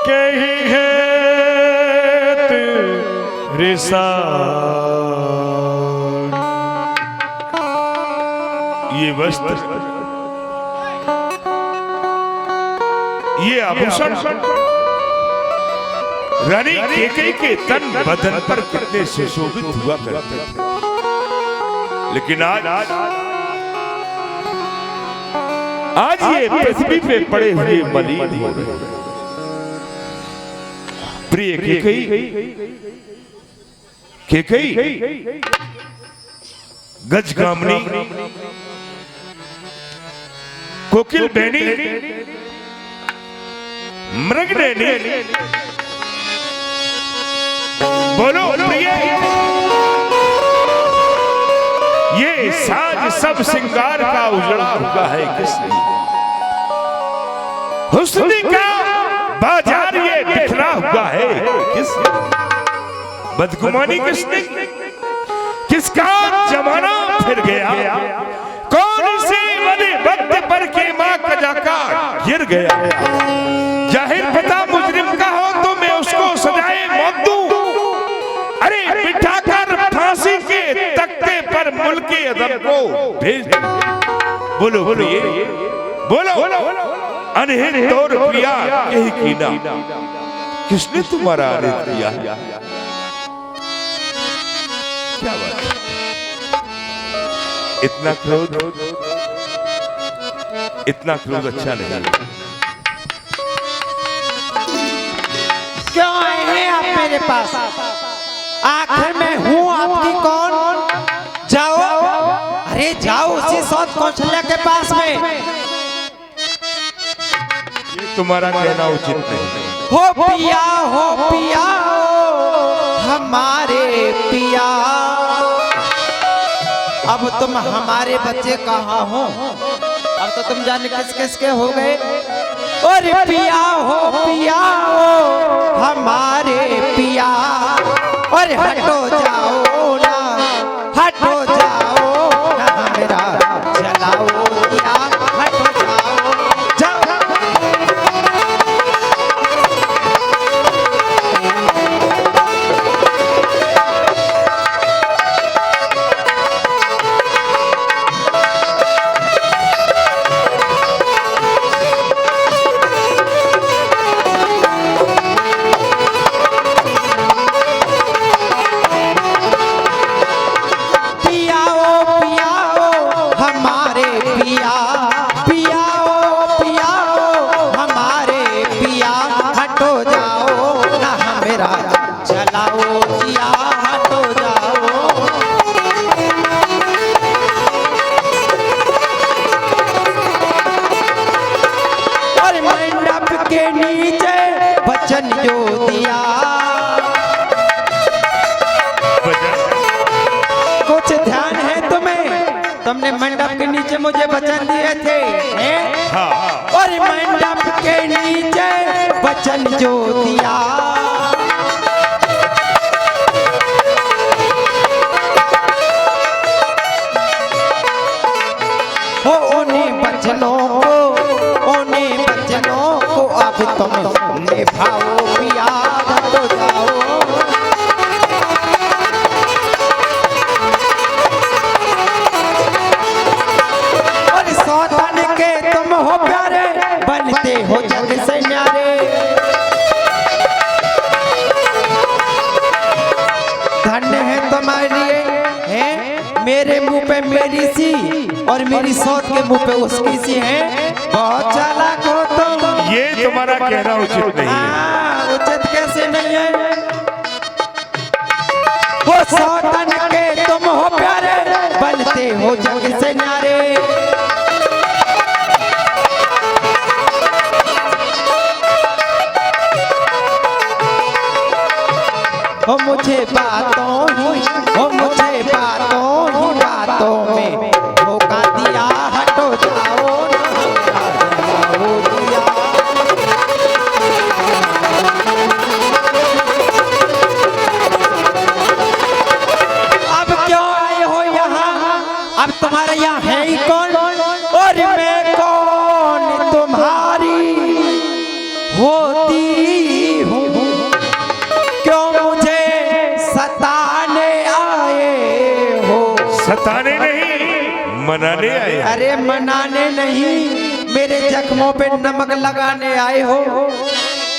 के हेत रिसा। ये वस्त्र, ये आभूषण रानी केकई के तन बदन पर कितने सुशोभित हुआ करते थे, लेकिन आज ये पृथ्वी पे पड़े हुए मलिन हो रहे हैं। प्रिय केकई, केकई गजगामनी कोकिल बेनी मृगनैनी बोलो प्रिय, ये साज सब श्रृंगार का उजड़ा हुआ है किसने? हुस्न का बाजार ये बिखरा हुआ है किसने? बदगुमानी किसने? किसका जमाना फिर गया? कौन सी बड़े वक्त पर के माँ का जाका गिर गया? जाहिर पता मुजरिम का हो तो मैं उसको सजाए मौत दूं, अरे बिठाकर फांसी के तख्ते पर मुल्के अदम को भेज दूं। बोलो प्रिय, बोलो अनहित तौर प्रिया यही कीना किसने तुम्हारा अनित किया? क्या बात है? इतना क्रोध अच्छा नहीं। क्यों आए हैं आप मेरे पास? आखिर मैं हूँ आपकी कौन? जाओ, अरे जाओ उसी सौत कौशल्या के पास में। ये तुम्हारा कहना उचित नहीं। हो पिया हमारे पिया, अब तुम हमारे बच्चे कहाँ हो? अब तो तुम जाने किस किस के हो गए। और पिया हो हमारे पिया, और हटो जाओ ना, हटो जाओ ना मेरा चलाओ पिया, हटो जाओ जो दिया। कुछ ध्यान है तुम्हें? तुमने मंडप के नीचे मुझे वचन दिए थे, हैं? हाँ। और मंडप के नीचे वचन जो दिया, हो उन्हीं वचनों को अब तुम निभाओ पिया, तो जाओ। और सौतन के तुम हो प्यारे, बनते हो जग से न्यारे। धन्य है तुम्हारी है, मेरे मुंह पे मेरी सी और मेरी सौत के मुंह पे उसकी सी है। बहुत चालाक हो तुम। ये तुम्हारा कहना उचित नहीं है। उचित कैसे नहीं है? हो सौतन के तुम हो प्यारे, बनते हो जग से न्यारे। हो मुझे बातों में धोखा दिया, हटो जाओ दिया। अब क्यों आए हो यहाँ? अब तुम्हारा यहाँ है ही कौन? और मैं कौन तुम्हारी होती हूँ? क्यों मुझे सताने आए हो? सताने नहीं, मनाने आए। अरे मनाने नहीं, मेरे जख्मों पे नमक लगाने आए हो।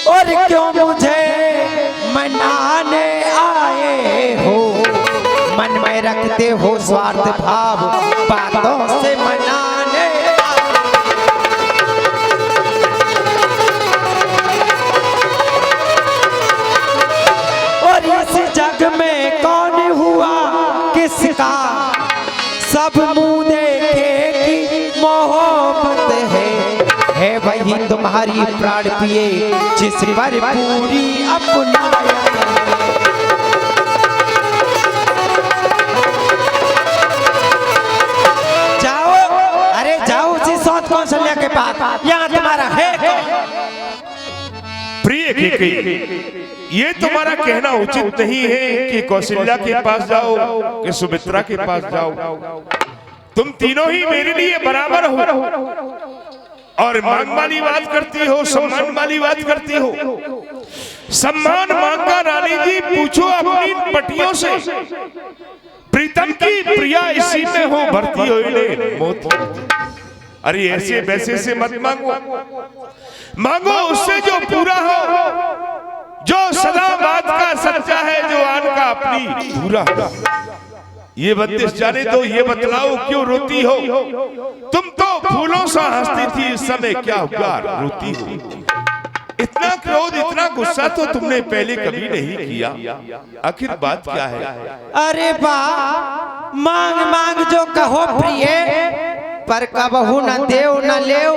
और क्यों मुझे मनाने आए हो? मन में रखते हो स्वार्थ भाव, बातों से मनाने। और इस जग में कौन हुआ किसका, सब मुंह देखे की मोहब्बत है वही तुम्हारी प्राण पिए, जिस पर पूरी अपना। सोच कौशल्या के पास, यहाँ तुम्हारा है कौन? प्रिय केकई, ये तुम्हारा कहना उचित नहीं है कि कौशल्या के पास जाओ कि सुमित्रा के पास जाओ। तुम तीनों ही मेरे लिए बराबर हो और मांग वाली बात करती हो, सम्मान वाली बात करती हो। सम्मान मांगा रानी जी, पूछो अपनी पटियों से, प्रीतम की प्रिया इसी में हो भरती हो मोती। अरे ऐसे वैसे से मत मांगो, मांगो उससे जो पूरा हो, जो सदा बात का सच्चा है, जो आन का अपनी पूरा हो। ये बत्तीस जाने दो, ये बतलाओ क्यों रोती हो? तुम तो फूलों सा हंसती थी, इस समय क्या हुआ रोती हो? इतना क्रोध, इतना गुस्सा तो तुमने पहले कभी नहीं किया, आखिर बात क्या है? अरे बा, मांग मांग जो कहो प्रिय, पर कबहू न देव न लेव।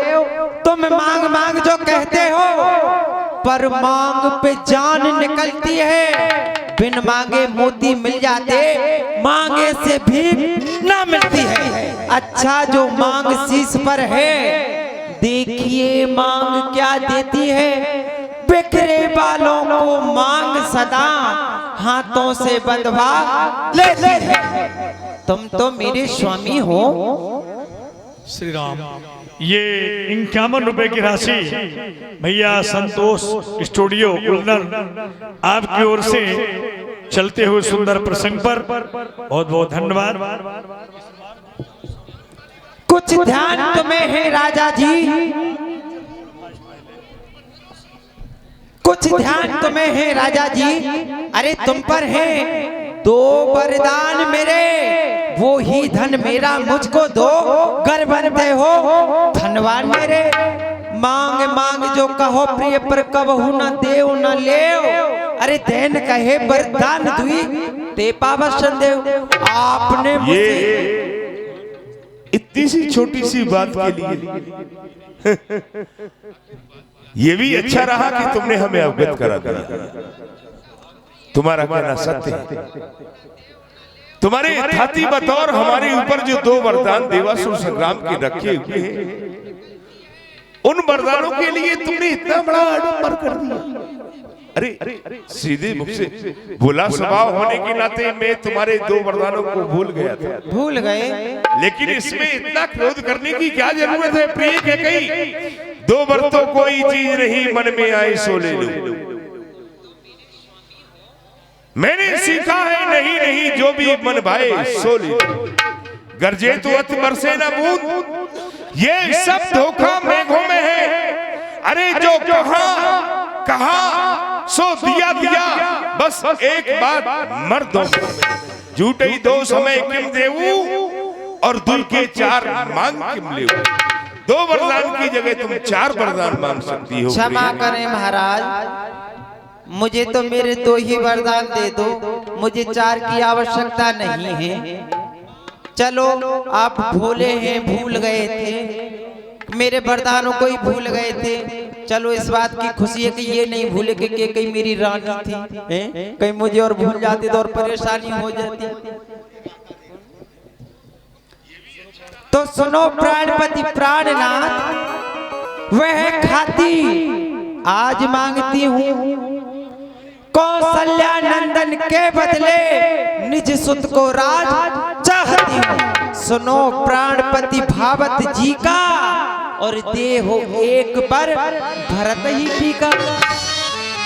तुम मांग मांग जो कहते हो, पर मांग पे जान निकलती है। बिन मांगे मोती मिल जाते, मांगे से भीख ना मिलती है। अच्छा जो मांग शीश पर है, देखिए मांग क्या देती है। बिखरे बालों को मांग सदा हाथों से बंधवा लेती है। तुम तो मेरे स्वामी हो। श्री राम। ये 51 रुपए की राशि भैया संतोष स्टूडियो उल्लन आपकी ओर से चलते हुए सुंदर प्रसंग पर बहुत बहुत धन्यवाद। कुछ ध्यान तुम्हें है राजा जी, कुछ ध्यान तुम्हें है राजा जी। अरे तुम पर है 2 वरदान मेरे, वो ही धन मेरा मुझको दो। गर बनते हो धनवान मेरे। मांग मांग जो कहो प्रिय, पर कबहू न देव न लेव। अरे देन कहे वरदान दुई, ते पावसन देव। आपने ये इतनी सी छोटी सी बात के लिए ये भी अच्छा रहा कि तुमने हमें अवगत करा दिया। तुम्हारा कहना सत्य है। तुम्हारे यथाति बतौर हमारे ऊपर जो 2 वरदान देवासुर संग्राम के रखे हुए हैं, उन वरदानों के लिए तुमने इतना बड़ा आडंबर कर दिया। अरे सीधे मुख से भोला स्वभाव होने के नाते मैं तुम्हारे 2 वरदानों को भूल गया था। भूल गए, लेकिन इसमें इतना क्रोध करने की क्या जरूरत है? प्रिय केकई, 2 वर तो कोई चीज नहीं, मन में आए सो ले लो। मैंने सीखा है नहीं नहीं, जो भी मन भाए सो ले लो। गरजे तो अति बरसे न बूंद, ये सब धोखा मेघों में है। अरे जो कहा सो दिया दिया, बस एक बात मर्दों झूठे ही 2 समय किम देवू और दुल के 4 मांग किम लेवू। 2 वरदान की जगह तुम 4 वरदान मांग सकती हो। क्षमा करें महाराज, मुझे तो मेरे 2 ही वरदान दे दो, मुझे 4 की आवश्यकता नहीं है। चलो आप भोले हैं, भूल गए थे, मेरे वरदानों को ही भूल गए थे। चलो इस बात की खुशी है कि ये नहीं भूले कि कहीं मेरी रानी थी, कहीं मुझे और भूल जाती तो और परेशानी हो जाती। तो सुनो प्राणपति प्राणनाथ, वह खाती आज मांगती हूँ। कौशल्या नंदन के बदले निज सुत को राज चाहती हूँ। सुनो प्राणपति भावत जी का, और दे हो एक बार भरत ही टीका।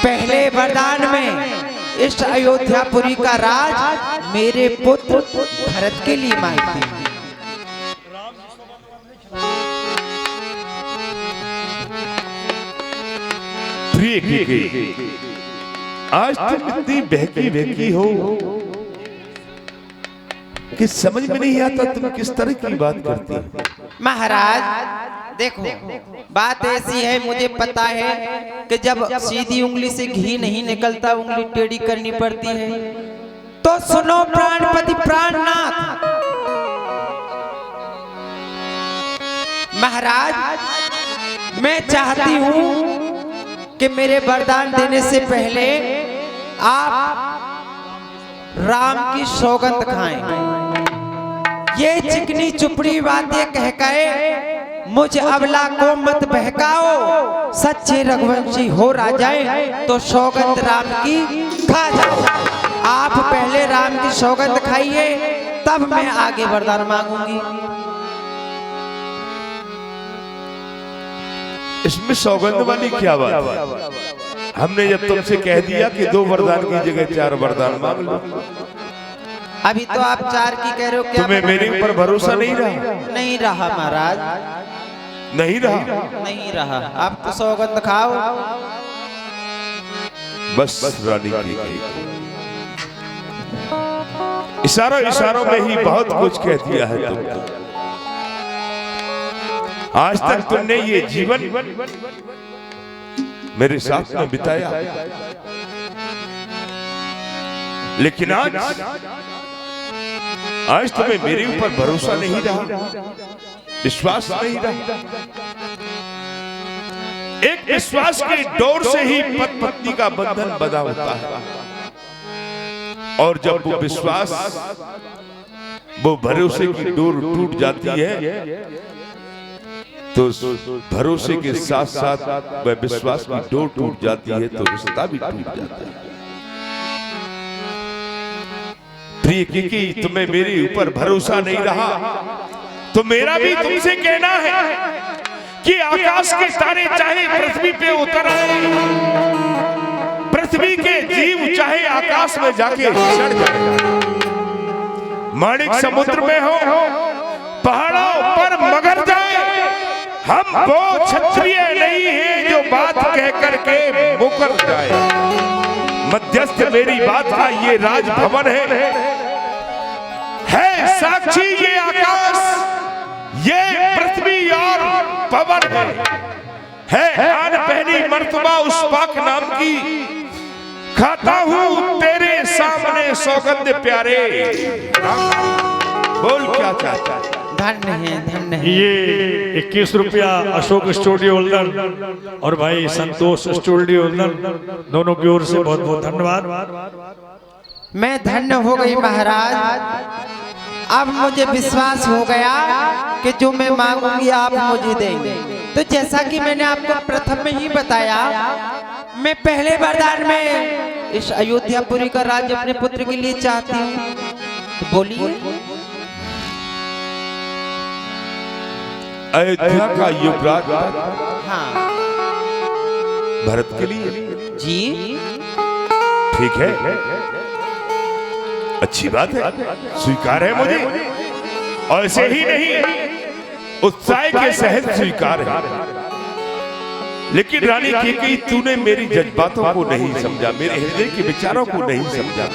पहले वरदान में इस अयोध्यापुरी का राज मेरे पुत्र भरत के लिए मांगती हूँ। प्रिय केकई, आज तुम इतनी बहकी हो कि समझ में नहीं आता तुम किस तरह की बात करती हो। महाराज देखो, बात ऐसी है, मुझे पता है कि जब सीधी उंगली से घी नहीं निकलता, उंगली टेढ़ी करनी पड़ती है। तो सुनो प्राणपति प्राणनाथ, महाराज मैं चाहती हूँ कि मेरे वरदान देने से पहले आप राम की सौगंध खाएं। ये चिकनी चुपड़ी बातें कह के मुझ अबला को मत बहकाओ, सच्चे रघुवंशी हो राजाएं तो सौगंध राम की खा जाओ। आप पहले राम की सौगंध खाइए, तब मैं आगे वरदान मांगूंगी। इसमें सौगंध वाली क्या बात है? हमने जब तुमसे कह दिया कि 2 वरदान की जगह 4 वरदान मांग लो। अभी तो आप 4 की कह रहे हो, क्या तुम्हें मेरे ऊपर भरोसा नहीं रहा? नहीं रहा महाराज, नहीं रहा? नहीं रहा। आप तो सौगंध खाओ। बस रानी की इशारों में ही बहुत कुछ कह दिया है तुमने। आज तक तुमने ये जीवन मेरे साथ में बिताया, लेकिन आज तुम्हें मेरे ऊपर भरोसा नहीं रहा, विश्वास नहीं रहा। एक विश्वास की डोर से ही पति पत्नी का बंधन बंधा होता है, और जब वो विश्वास, वो भरोसे की डोर टूट जाती है, तो भरोसे के साथ साथ वह विश्वास की डोर टूट जाती है, तो रिश्ता भी टूट जाता है। प्रिय की तुम्हें मेरे ऊपर भरोसा नहीं रहा, तो मेरा भी तुमसे कहना है कि आकाश के तारे चाहे पृथ्वी पे उतर आए, पृथ्वी के जीव चाहे आकाश में जाके चढ़ जाए, माणिक समुद्र में हो, पहाड़ों पर मगर जाए, हम वो क्षत्रिय नहीं है जो बात कह करके मुकर जाए। मध्यस्थ मेरी बात का ये राजभवन है साक्षी ये आकाश, ये पृथ्वी और पवन है आन पहली मर्तबा उस पाक नाम की, खाता हूँ तेरे सामने सौगंध प्यारे। बोल क्या चाहता है? धन्य है, धन्य है। ये 21 रुपया अशोक स्टूडियो उल्दन और भाई संतोष स्टूडियो उल्दन, दोनों की ओर से बहुत बहुत धन्यवाद। मैं धन्य हो गई महाराज। अब मुझे विश्वास हो गया कि जो मैं मांगूंगी आप मुझे देंगे। तो जैसा कि मैंने आपको प्रथम में ही बताया, मैं पहले वरदान में इस अयोध्यापुरी का राज्य अपने पुत्र के लिए चाहती हूँ। तो बोलिए। अयोध्या का युवराज हाँ भरत के लिए जी, ठीक है, अच्छी बात है, स्वीकार है मुझे। और ऐसे ही नहीं, उत्साह के सहित स्वीकार है। लेकिन रानी कैकेयी, तूने मेरी जज्बातों को नहीं समझा, मेरे हृदय के विचारों को नहीं समझा।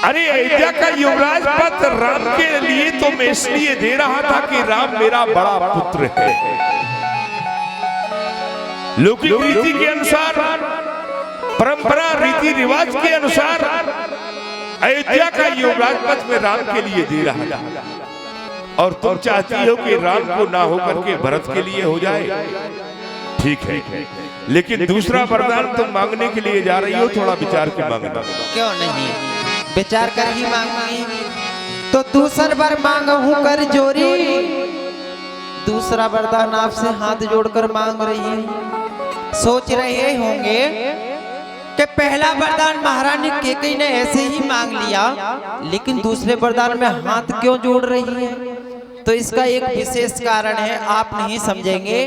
अरे अयोध्या का युवराज पद राम के लिए तो मैं इसलिए दे रहा था कि राम मेरा बड़ा पुत्र है। लौकिक रीति के अनुसार, परंपरा रीति रिवाज के अनुसार अयोध्या का युवराज पद में राम के लिए दे रहा था, और तुम चाहती हो कि राम को ना होकर के भरत के लिए हो जाए। ठीक है, लेकिन दूसरा वरदान तुम मांगने के लिए जा रही हो, थोड़ा विचार के मांगना। क्यों नहीं, विचार कर ही मांगूंगी। तो दूसरा वर मांगू कर जोरी, दूसरा वरदान आपसे हाथ जोड़कर मांग रही है। सोच रहे होंगे कि पहला वरदान महारानी कैकेयी ने ऐसे ही मांग लिया, लेकिन दूसरे वरदान में हाथ क्यों जोड़ रही है? तो इसका एक विशेष कारण है, आप नहीं समझेंगे।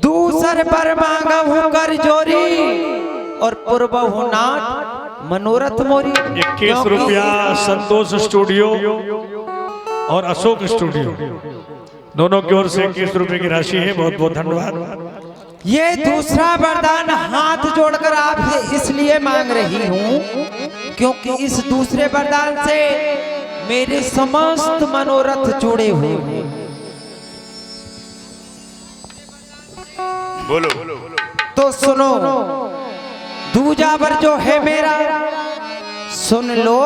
दूसर पर मांगू कर जोरी और पूर्व होना मनोरथ मोरी। 21 रुपया संतोष स्टूडियो और अशोक स्टूडियो, दोनों की ओर से 21 रुपए की राशि है। बहुत बहुत धन्यवाद। ये दूसरा वरदान हाथ जोड़कर आपसे इसलिए मांग रही हूँ क्योंकि इस दूसरे वरदान से मेरे समस्त मनोरथ जुड़े हुए हैं। बोलो। तो सुनो, दूजा वर जो है मेरा, सुन लो,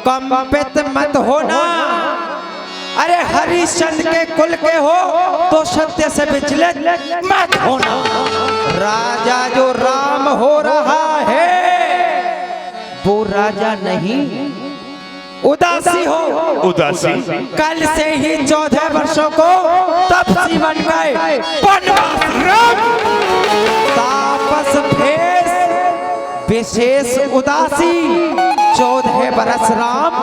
कंपित मत होना। अरे हरिश्चंद्र के कुल के हो तो सत्य से विचलित मत होना। राजा जो राम हो रहा है वो राजा नहीं, उदासी हो। उदासी कल से ही 14 वर्षों को तपसी बन गए तापस भेष विशेष उदासी 14 बरस राम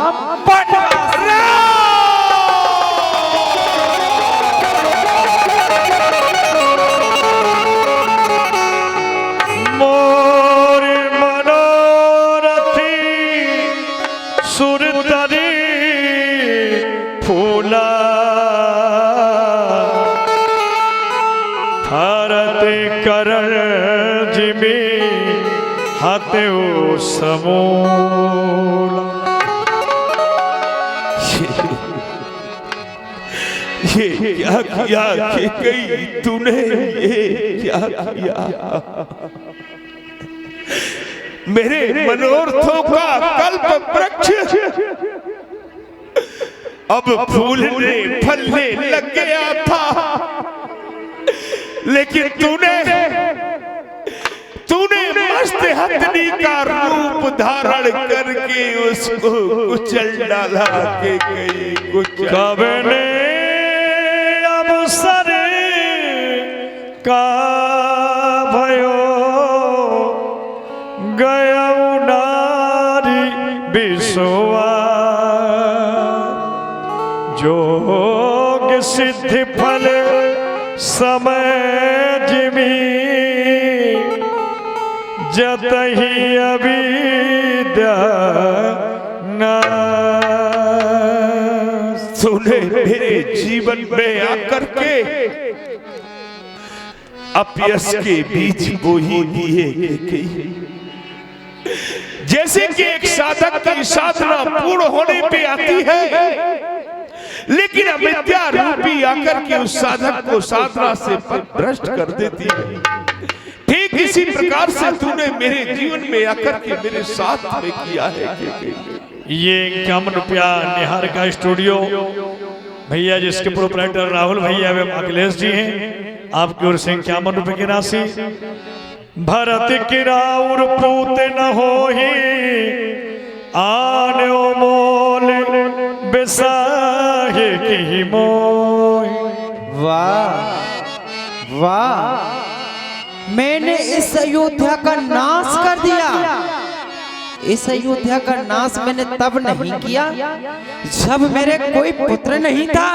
मोर मनोरथी सुरतरी फूला भारत करण जिमी हाथे समूला। ये क्या किया कि कई तूने ये क्या किया? मेरे मनोरथों का कल्प वृक्ष अब फूलने फलने लग गया था, लेकिन तूने मस्त हथनी का रूप धारण करके उसको कुचल डाला के कई कुछ कब ने अवसर का भयो गया नारी विश्वा जोग सिद्धि फल समय जिमी जतही अविद्या तूने मेरे जीवन में आकर के अपयश के बीज बो ही दिए। जैसे कि एक साधक की साधना पूर्ण होने पे आती है, लेकिन अविद्या रूपी आकर के उस साधक को साधना से भ्रष्ट कर देती है। ठीक इसी प्रकार से तूने मेरे जीवन में आकर के मेरे साथ में किया है। ये 51 रुपया निहार का स्टूडियो भैया, जिसके प्रोपराइटर राहुल भैया एवं अखिलेश जी हैं, आपकी ओर से 51 रुपए की राशि। भरत की राउर पूत न हो ही आनो मोल बेसाहे की मोह। वाह वाह, मैंने इस अयोध्या का नाश कर दिया। इस अयोध्या का नाश मैंने तब नहीं किया जब मेरे कोई पुत्र नहीं था।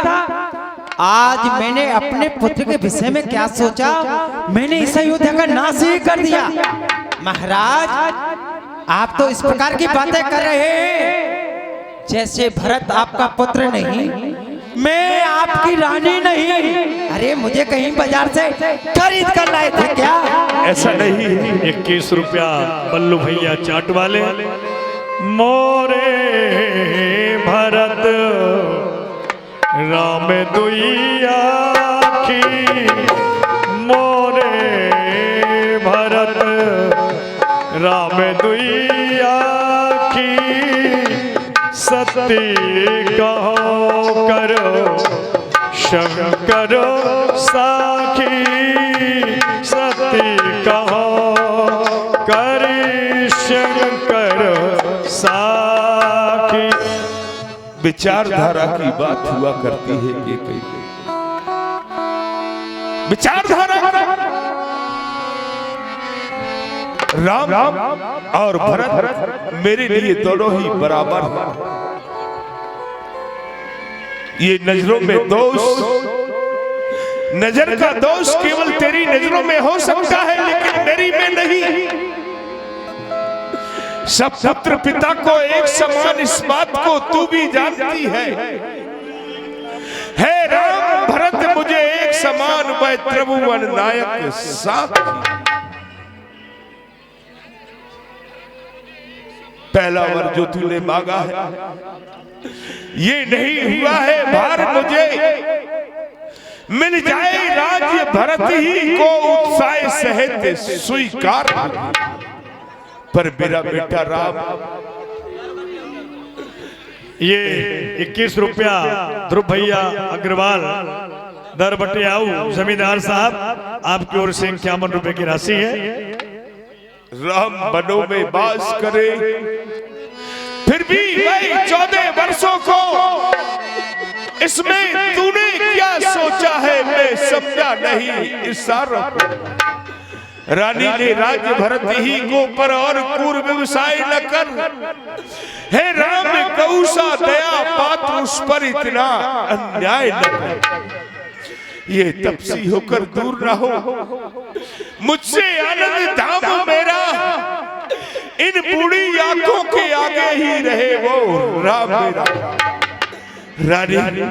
आज मैंने अपने पुत्र के विषय में क्या सोचा, मैंने इस अयोध्या का नाश ही कर दिया। महाराज, आप तो इस प्रकार की बातें कर रहे हैं जैसे भरत आपका पुत्र नहीं, मैं आपकी रानी नहीं। अरे मुझे कहीं बाजार से खरीद कर लाए थे क्या? ऐसा नहीं। 21 रुपया बल्लू भैया चाट वाले। मोरे भरत राम दुइया की, मोरे भरत राम दुइया की, सती कहो करो शंकर साखी, सती कहो करी शंकर साखी। विचारधारा की बात हुआ करती है कि कई विचारधारा राम और भरत मेरे लिए दोनों ही बराबर हैं। ये नजरों में दोष, नजर का दोष केवल तेरी नजरों में हो सकता है, लेकिन मेरी में नहीं। सब पुत्र पिता को एक समान, इस बात को तू भी जानती है। राम भरत मुझे एक समान, वह त्रिभुवन नायक साथी। पहला वर जो तूने मांगा है ये नहीं हुआ है। भार मुझे मिल जाए राज्य, भरत ही को उत्साह सहित स्वीकार, पर मेरा बेटा राम। ये 21 रुपया ध्रुव भैया अग्रवाल दर बटियाऊ जमींदार साहब, आपकी ओर से 51 रुपए की राशि है। राम बनों में बास करे, फिर भी वही 14 वर्षों को इसमें तूने क्या सोचा है, मैं समझा नहीं इशारों को। रानी ने राज्य भरत ही को पर और क्रूर व्यवसाय न कर, हे राम कौसा दया पात्र उस पर इतना अन्याय न कर। ये तपसी होकर दूर रहो, मुझसे आनंद धाम मेरा इन बूढ़ी आंखों के आगे ही रहे वो राम मेरा। रानी रानी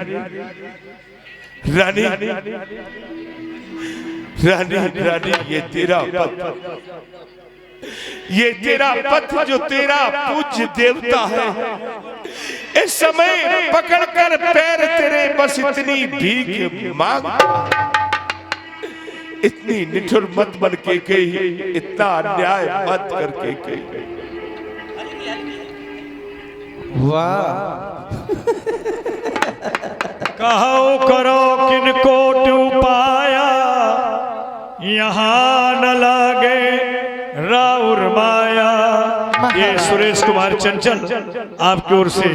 रानी रानी ये तेरा पथ, ये तेरा पथ जो तेरा पूज्य देवता है, इस समय पकड़कर पैर तेरे बस इतनी भीख मांग। इतनी निठुर मत बन के कही, इतना अन्याय मत करके कही। वाह कहो करो किनको पाया, यहाँ न लागे राउर माया। ये सुरेश कुमार चंचल आपकी ओर से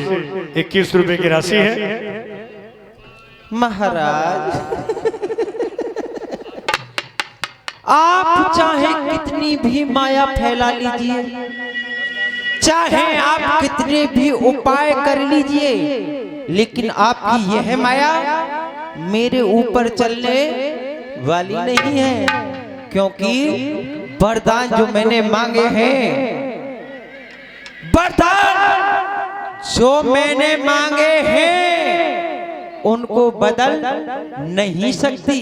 21 रुपए की राशि है। महाराज, आप चाहे कितनी भी माया फैला लीजिए, चाहे आप कितने भी उपाय कर लीजिए, लेकिन आपकी यह माया मेरे ऊपर चलने वाली नहीं है, क्योंकि वरदान जो मैंने मांगे हैं, वरदान जो मैंने मांगे हैं, उनको बदल नहीं सकती।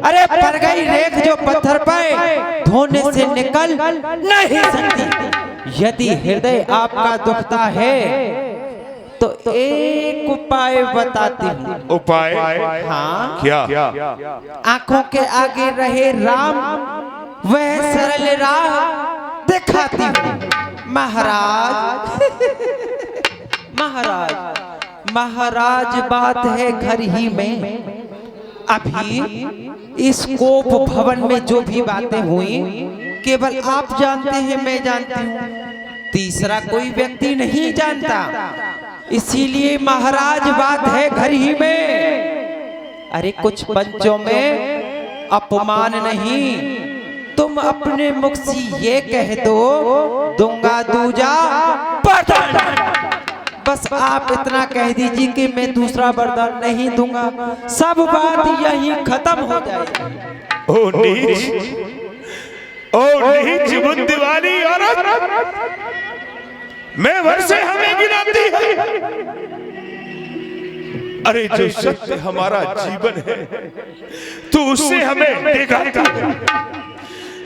अरे पर गई रेख जो पत्थर पर धोने से निकल नहीं सकती। यदि हृदय आपका दुखता है तो एक उपाय बताती हूँ। उपाय? हाँ, क्या? आंखों के आगे रहे राम, वह सरल राह दिखाती हूँ। महाराज महाराज महाराज, बात है घर ही में। अभी इस कोप भवन में जो भी बातें हुई केवल आप जानते हैं, मैं जानती हूँ, तीसरा कोई व्यक्ति नहीं जानता। इसीलिए महाराज बात है घर ही में। अरे कुछ पंचों में अपमान नहीं, तुम अपने मुख से ये कह दो, दूंगा दूजा वरदान। बस आप इतना कह दीजिए कि मैं दूसरा वरदान नहीं दूंगा, सब बात यहीं खत्म हो जाएगी। ओ नीच, ओ नीच बुद्धि वाली औरत, मैं वर्षे हमें गिनाती है। अरे जो सत्य हमारा जीवन है तो उससे हमें दिखाता है।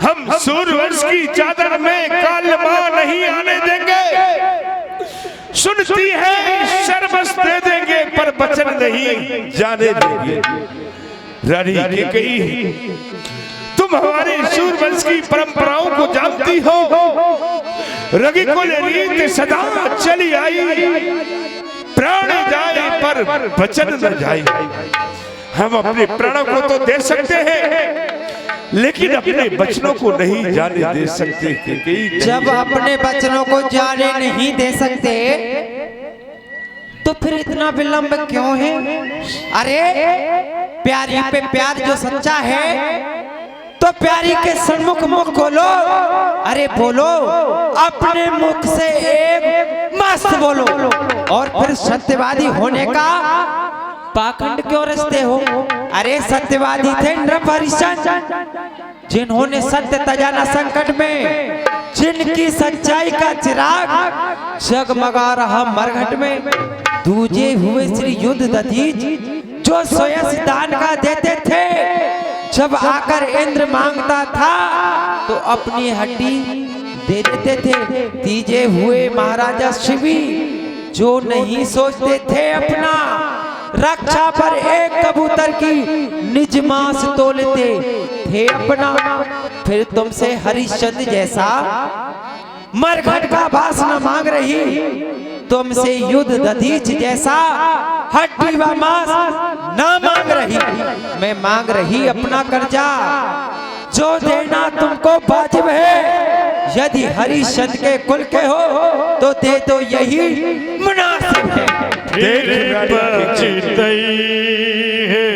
हम सूर्यवंश की चादर में कालमा नहीं आने देंगे। सुनती है सर्वस दे देंगे पर वचन नहीं जाने देंगे। रानी के कही, तुम हमारे सूर्यवंश की परंपराओं को जानती हो। रघुकुल रीत सदा चली आई, प्राण जाए पर वचन न जाए। हम अपने प्राणों को तो दे सकते हैं, लेकिन अपने बचनों को नहीं जाने दे सकते। जब अपने बचनों को जाने नहीं दे सकते तो फिर इतना विलंब क्यों है? अरे प्यारी पे प्यार जो सच्चा है तो प्यारी के सन्मुख मुख खोलो। अरे बोलो, अपने मुख से एक मस्त बोलो, और फिर सत्यवादी होने का पाखंड क्यों रचते हो? अरे सत्यवादी थे नृप हरिश्चंद्र, जिन्होंने सत्य तजाना संकट में, जिनकी सच्चाई का चिराग जगमगा रहा मरघट में। दूजे हुए श्री युद्ध दधीच, जो स्वयं दान का देते थे। जब आकर इंद्र मांगता था तो अपनी हड्डी दे देते थे। तीजे हुए महाराजा शिवी, जो नहीं सोचते थे अपना रक्षा पर एक कबूतर की निज मांस तोलते थे अपना। फिर तुमसे हरिश्चंद्र जैसा मरघट का वास न मांग रही, तुमसे युद्ध दधीच जैसा हड्डी व मांस न मांग रही। मैं मांग रही अपना कर्जा, जो देना तुमको वाजिब है। यदि हरिश्चंद्र के कुल के हो तो दे दो यही मुनासिब है। फिर पछतई है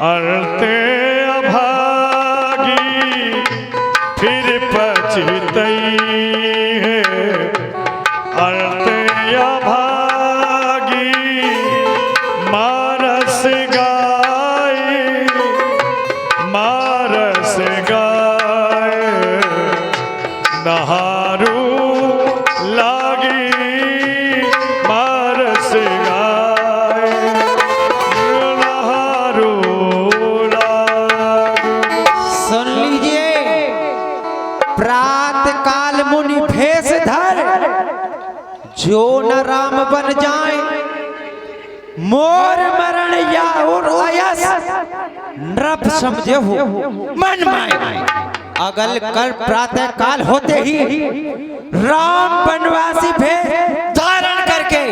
अरते अभागी, फिर पछतई है अरते अभागी, मारस गाय मारस गाय, नहारू लागी मारस गाय, नहारू लागी। सुन लीजिए, प्रात काल मुनि भेष धर, जो न राम बन जाए, मोर मरण या उरयस, नृप समझे हो मन माए। अगल कल प्रातः काल होते ही राम वनवासी भेष धारण करके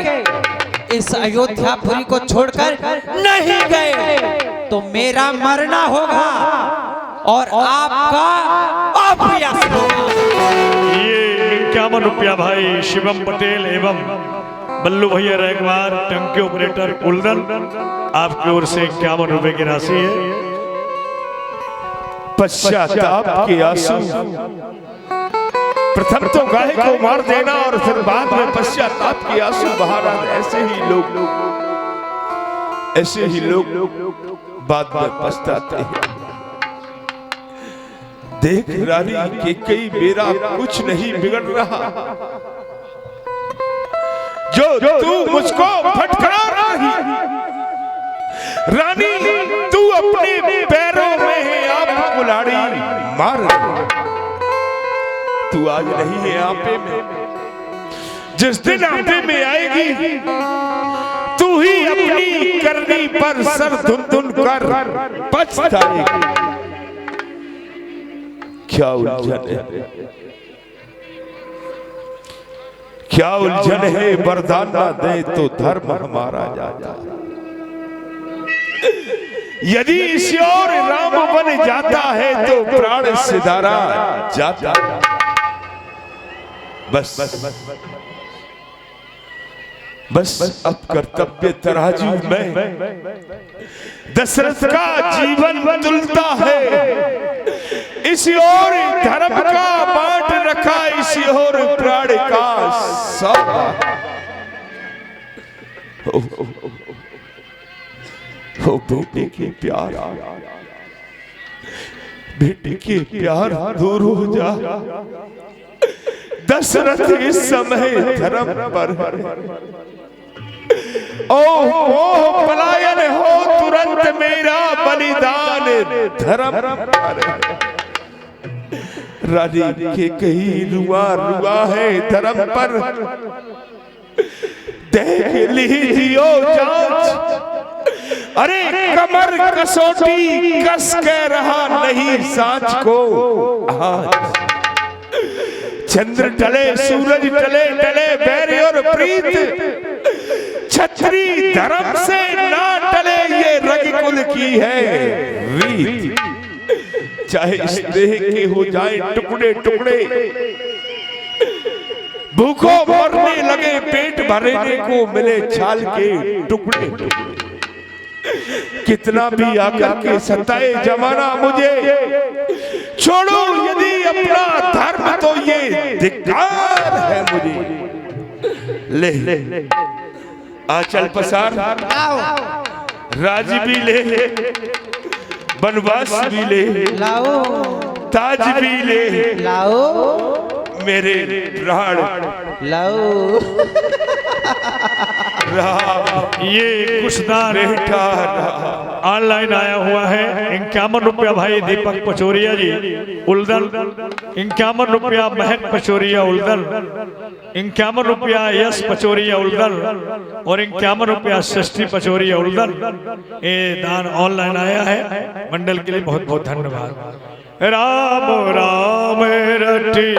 इस अयोध्यापुरी को छोड़कर नहीं गए तो मेरा मरना होगा और आपका अपयश होगा। ये 51 रुपया भाई शिवम पटेल एवं बल्लू भैया रैगवार टंकी ऑपरेटर उल्दन, आपकी ओर से 51 रुपए की राशि है। पश्चाताप के आंसू प्रथम तो गाय को मार देना और फिर बाद में पश्चाताप के आंसू बहाना। ऐसे ही लोग बाद में पछताते हैं। देख रानी के कई मेरा कुछ नहीं बिगड़ रहा, जो तू मुझको फटकारा रही। रानी तू अपने पैरों में है आप कुल्हाड़ी मार, तू आज नहीं है आपे में, जिस दिन आपे में आएगी तू ही अपनी करनी पर सर धुन धुन कर पछताएगी। क्या उलझन है, क्या उलझन है, वरदान ना दे तो धर्म हमारा जाता। यदि इस ओर राम बन जाता है तो प्राण सिधारा जाता। बस बस अब कर्तव्य तराजू में दशरथ का जीवन तुलता है। इस ओर धर्म का बांट रखा, इस ओर प्राण का सौदा। हो बेटे के प्यार, बेटे के प्यार दूर हो जा। दशरथ इस समय धर्म पर ओ मोह पलायन हो तुरंत मेरा बलिदान धर्म पर। रानी के कहीं रुआ रुआ है धर्म पर, देख लीजियो जांच। अरे कमर कसौटी कस के रहा नहीं सांच को आज। चंद्र टले सूरज टले टले बैर और प्रीत, छतरी धर्म से ना टले ये रघुकुल की है रीत। चाहे इस देह के हो जाए टुकड़े टुकड़े, भूखों मरने लगे पेट भरने को मिले छाल के टुकड़े टुकड़े। कितना भी आकर के सताए जमाना मुझे, छोड़ो यदि अपना धर्म तो ये धिक्कार है मुझे। ले आंचल पसार, राज भी ले, बनवास भी ले, लाओ ताज भी ले, लाओ मेरे प्राण लाओ। ये कुछ दान ऑनलाइन आया हुआ है 51 रुपया भाई दीपक पचोरिया जी उल्दन, 51 रुपया महक पचोरिया उल्दन, 51 रुपया यश पचोरिया उल्दन और 51 रुपया षष्ठी पचोरिया उल्दन। ये दान ऑनलाइन आया है, मंडल के लिए बहुत बहुत धन्यवाद। राम राम रटी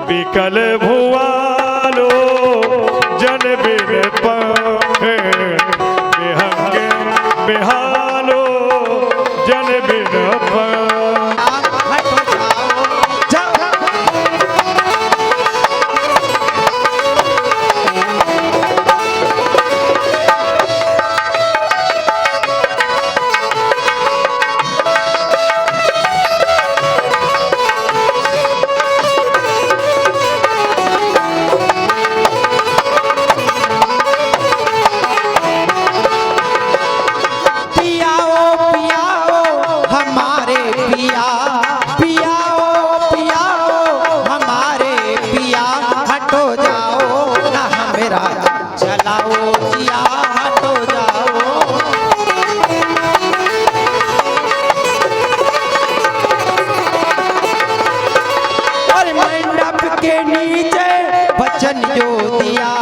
विकल भुआलो, जन बिन पंखे बिहंगे बिहालो, जन बिन पंखे। जाओ जिया हटो जाओ। और मंडप के नीचे वचन जो दिया,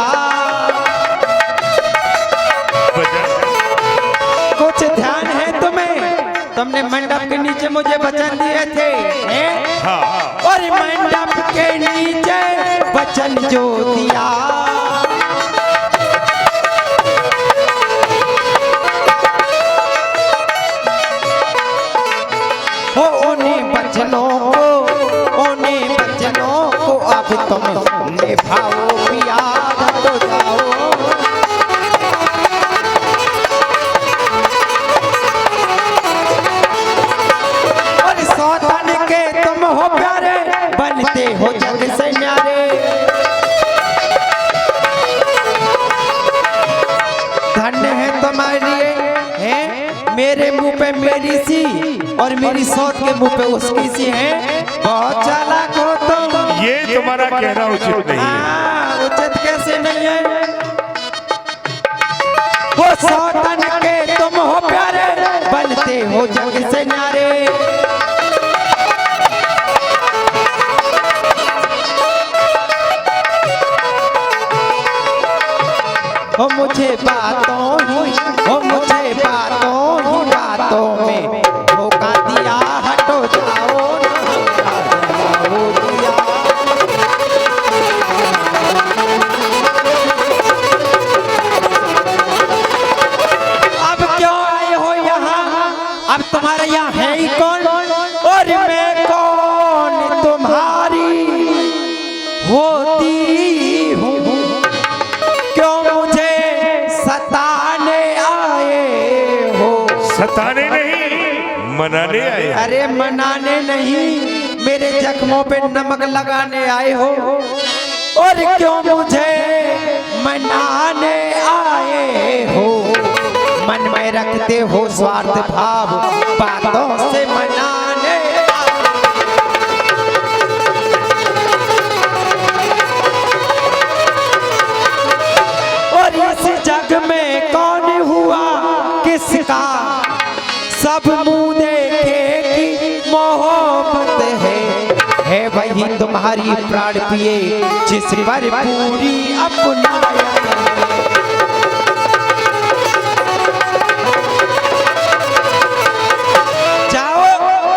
कुछ ध्यान है तुम्हें? तुमने मंडप के नीचे मुझे वचन दिए थे, हैं? हाँ। और मंडप के नीचे वचन जो दिया, हो उन्हीं वचनों को अब तुम निभाओ पिया तो जाओ। और सौतन के तुम हो प्यारे, बनते हो जग से न्यारे। धन्य है तुम्हारी है मेरे मुंह पे मेरी सी और मेरी सौत के मुंह पे उसकी सी है। बहुत चालाक हो तुम। ये तुम्हारा कहना उचित नहीं है। उचित कैसे नहीं है? वो सौतन के तुम हो प्यारे, बनते हो जग से न्यारे। हो मुझे बातों में धोखा दिया, हटो जाओ दिया। अब क्यों आए हो यहाँ? अब तुम्हारे यहाँ है ही कौन? और मैं कौन तुम्हारी होती हूँ? क्यों मुझे सताने आए हो? सताने नहीं, मनाने आए। अरे मनाने नहीं, मेरे जख्मों पे नमक लगाने आए हो। और क्यों मुझे मनाने आए हो? मन में रखते हो स्वार्थ भाव, बातों से मनाने और इस जग में कौन हुआ किसका सब मुंह देखे की मोहब्बत है वही तुम्हारी प्राण पिए जिस पर पूरी अपनाया। जाओ,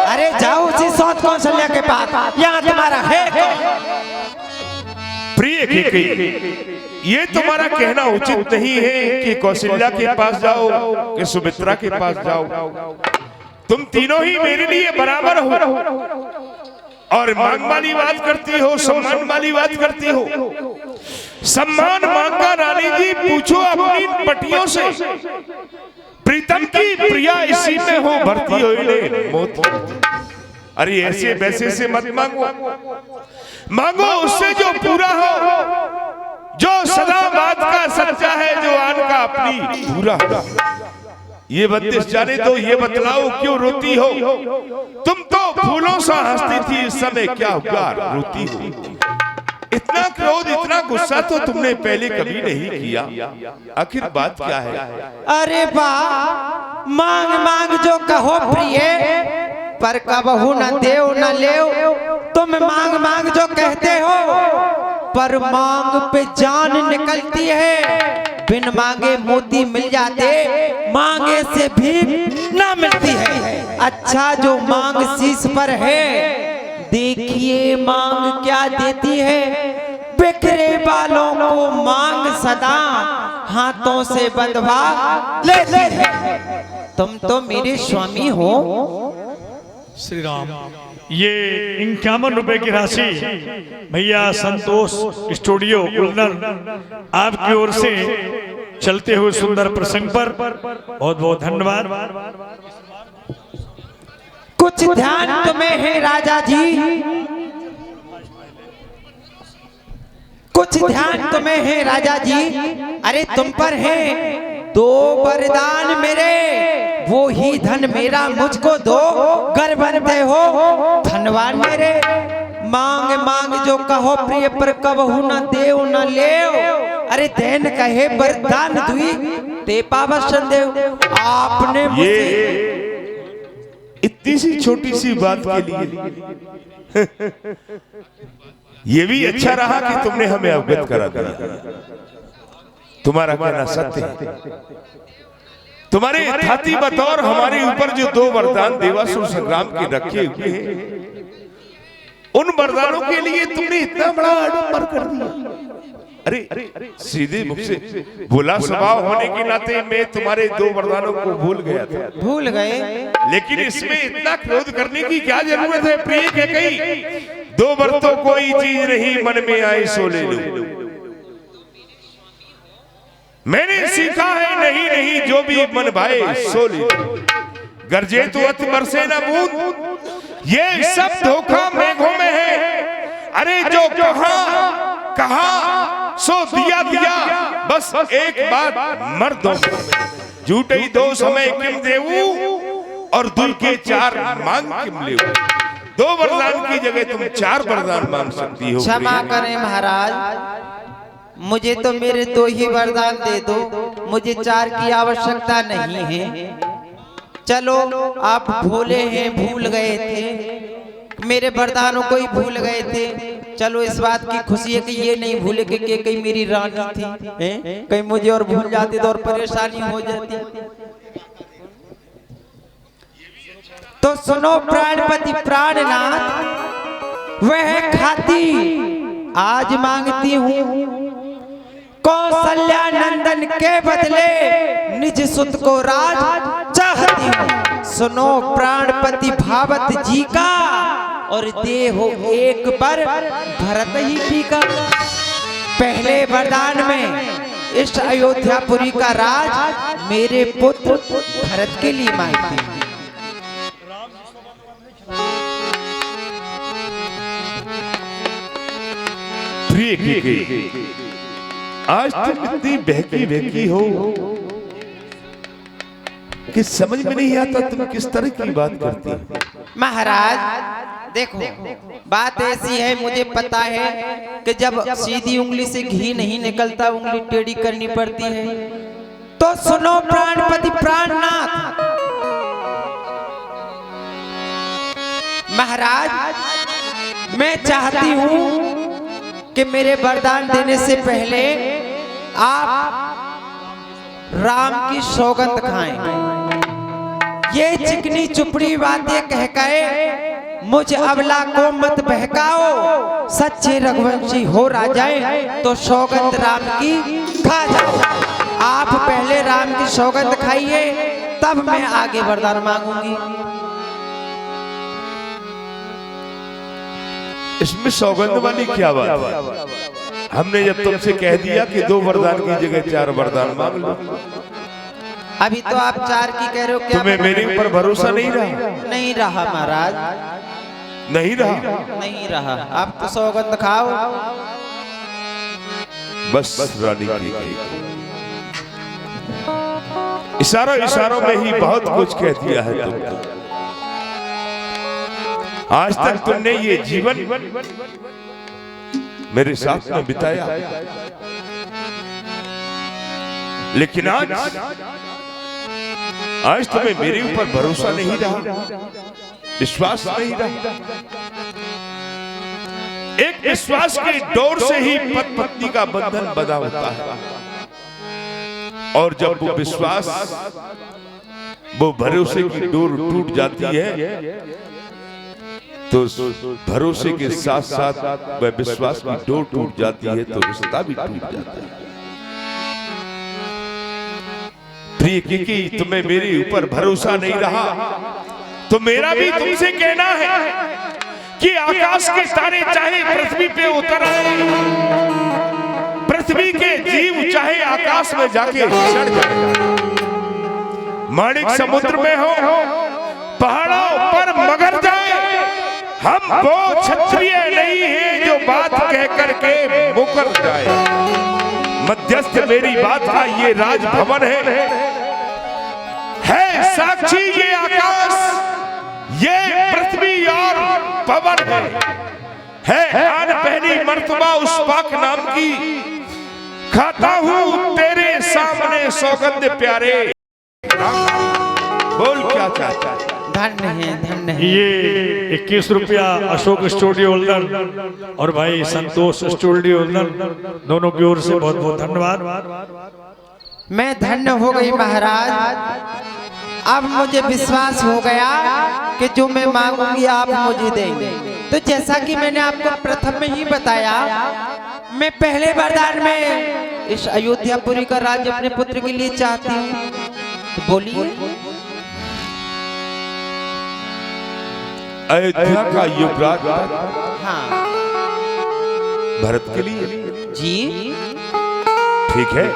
अरे जाओ उसी सौत कौशल्या के पास, यहाँ तुम्हारा है प्रिय केकई, ये तुम्हारा कहना उचित नहीं है कि कौशल्या के पास जाओ कि सुमित्रा के पास जाओ। तुम तीनों ही मेरे लिए बराबर हो और मांग वाली बात करती हो, सम्मान वाली बात करती हो। सम्मान मांगा रानी जी, पूछो अपनी पटियों से, प्रीतम की प्रिया इसी में हो भरती हो मोती। अरे ऐसे वैसे से मत मांगो, मांगो उससे जो पूरा हो, जो सदा बात का सच्चा है, जो आन का अपनी पूरा। ये बत्तीस जाने तो ये बतलाओ क्यों रोती हो? तुम तो फूलों सा हंसती थी, इस समय क्या हुआ रोती हो? इतना क्रोध, इतना गुस्सा तो तुमने पहले कभी नहीं किया, आखिर बात क्या है? अरे बा मांग मांग जो कहो प्रिय, पर कबहू न देव न लेव। तुम मांग मांग जो कहते हो, पर मांग पे जान निकलती है। बिन मांगे मोती मिल जाते, मांगे से भीख ना मिलती है। अच्छा जो मांग शीश पर है, देखिए मांग क्या देती है। बिखरे बालों को मांग सदा हाथों से बंधवा लेती है। तुम तो मेरे स्वामी हो। श्री राम। ये 51 रुपए की राशि भैया संतोष स्टूडियो उल्लन आपकी ओर से चलते हुए सुंदर प्रसंग पर बहुत बहुत धन्यवाद। कुछ ध्यान तुम्हें है राजा जी, कुछ ध्यान तुम्हें है राजा जी। अरे तुम पर है दो वरदान मेरे, वो ही धन मेरा मुझको दो। गर बनते हो धनवान मेरे। मांग मांग जो कहो प्रिय, पर कबहू न देव न लेव। अरे देन कहे वरदान दुई ते पावसन देव आपने ये इतनी सी छोटी सी बात के लिए ये भी अच्छा रहा कि तुमने हमें अवगत करा दिया। तुम्हारा कहना सत्य है। तुम्हारे यथार्थी बतौर हमारे ऊपर जो 2 वरदान देवासुर संग्राम के रखे हुए हैं, उन वरदानों के लिए तुमने इतना बड़ा आडंबर कर दिया। अरे सीधे मुख से भोला स्वभाव होने के नाते मैं तुम्हारे 2 वरदानों को भूल गया था। भूल गए, लेकिन इसमें इतना क्रोध करने की क्या जरूरत है? प्रिय के कई 2 वर्तों कोई चीज नहीं मन में आए सो ले लो। मैंने सीखा है नहीं नहीं जो भी मन भाए सो ले लो। गरजे तो अति बरसे न बूंद, ये सब धोखा मेघों में है। अरे जो कहा सो दिया दिया, बस एक बात मर्दों झूठे ही 2 समय किम देवू और दुल के 4 मांग किम लेऊ। 2 वरदान की जगह तुम 4 वरदान मांग सकती हो। क्षमा करें महाराज, मुझे तो मेरे 2 ही वरदान दे दो, मुझे 4 की आवश्यकता नहीं है। चलो आप भूले हैं, भूल गए थे, मेरे वरदानों को ही भूल गए थे। चलो इस बात की खुशी है कि ये नहीं भूले कि कहीं मेरी रानी थी, कहीं मुझे और भूल जाती तो और परेशानी हो जाती। तो सुनो प्राणपति प्राणनाथ, वह खाती आज मांगती हूँ, कौशल्या नंदन के बदले निज सुत को राज चाहती हूँ। सुनो प्राणपति भावत जी का, और दे हो एक बार भरत ही टीका। पहले वरदान में इस अयोध्यापुरी का राज मेरे पुत्र भरत के लिए मांगती हूँ। प्रिय की आज तुम इतनी बहकी बहकी हो कि समझ में नहीं आता तुम किस तरह की बात करती हो। महाराज देखो, बात ऐसी है, मुझे पता है कि जब सीधी उंगली से घी नहीं निकलता, उंगली टेढ़ी करनी पड़ती है। तो सुनो प्राणपति प्राणनाथ, महाराज मैं चाहती हूँ कि मेरे वरदान देने से पहले आप राम की सौगंध खाएं। ये चिकनी चुपड़ी बातें कह के मुझ अबला को मत बहकाओ। सच्चे रघुवंशी हो राजाएं तो सौगंध राम की खा जाओ। आप पहले राम की सौगंध खाइए, तब मैं आगे वरदान मांगूंगी। इसमें सौगंध वाली क्या बात है? हमने जब तुमसे कह दिया कि 2 वरदान की जगह 4 वरदान मांग लो। अभी तो आप 4 की कह रहे हो, क्या तुम्हें मेरे ऊपर भरोसा नहीं रहा? नहीं रहा महाराज, नहीं रहा, नहीं रहा। आप तो सौगंध खाओ। बस रानी की इशारों इशारों में ही बहुत कुछ कह दिया है तुमने। आज तक तुमने ये जीवन मेरे साथ में बिताया, लेकिन आज तुम्हें मेरे ऊपर भरोसा नहीं रहा, विश्वास नहीं रहा। एक विश्वास की डोर से ही पति पत्नी का बंधन बंधा होता है, और जब वो विश्वास, वो भरोसे की डोर टूट जाती है, तो भरोसे के साथ साथ वह विश्वास की डोर टूट जाती है, तो रिश्ता भी टूट जाता है। प्रिय की तुम्हें मेरे ऊपर भरोसा नहीं रहा, तो मेरा भी तुमसे कहना है कि आकाश के तारे चाहे पृथ्वी पे उतर आए, पृथ्वी के जीव चाहे आकाश में जाके चढ़ जाए, माणिक समुद्र में हो, पहाड़ों पर मगर जाए, हम वो क्षत्रिय नहीं है जो बात कह करके मुकर जाए। मध्यस्थ मेरी बात का ये राजभवन है साक्षी ये आकाश, ये पृथ्वी और पवन है आन पहली मर्तबा उस पाक नाम की, खाता हूँ तेरे सामने सौगंध प्यारे। बोल क्या चाहता है? धन्य है, धन्य है। ये 21 रुपया अशोक स्टूडियो उल्दन और भाई संतोष स्टूडियो उल्दन, दोनों की ओर से बहुत बहुत धन्यवाद। मैं धन्य हो गई महाराज। अब मुझे विश्वास हो गया कि जो मैं मांगूंगी आप मुझे देंगे। तो जैसा कि मैंने आपको प्रथम में ही बताया, मैं पहले वरदान में इस अयोध्यापुरी का राज्य अपने पुत्र के लिए चाहती हूँ। तो बोलिए। अयोध्या का युवराज हाँ भरत के लिए जी, ठीक है,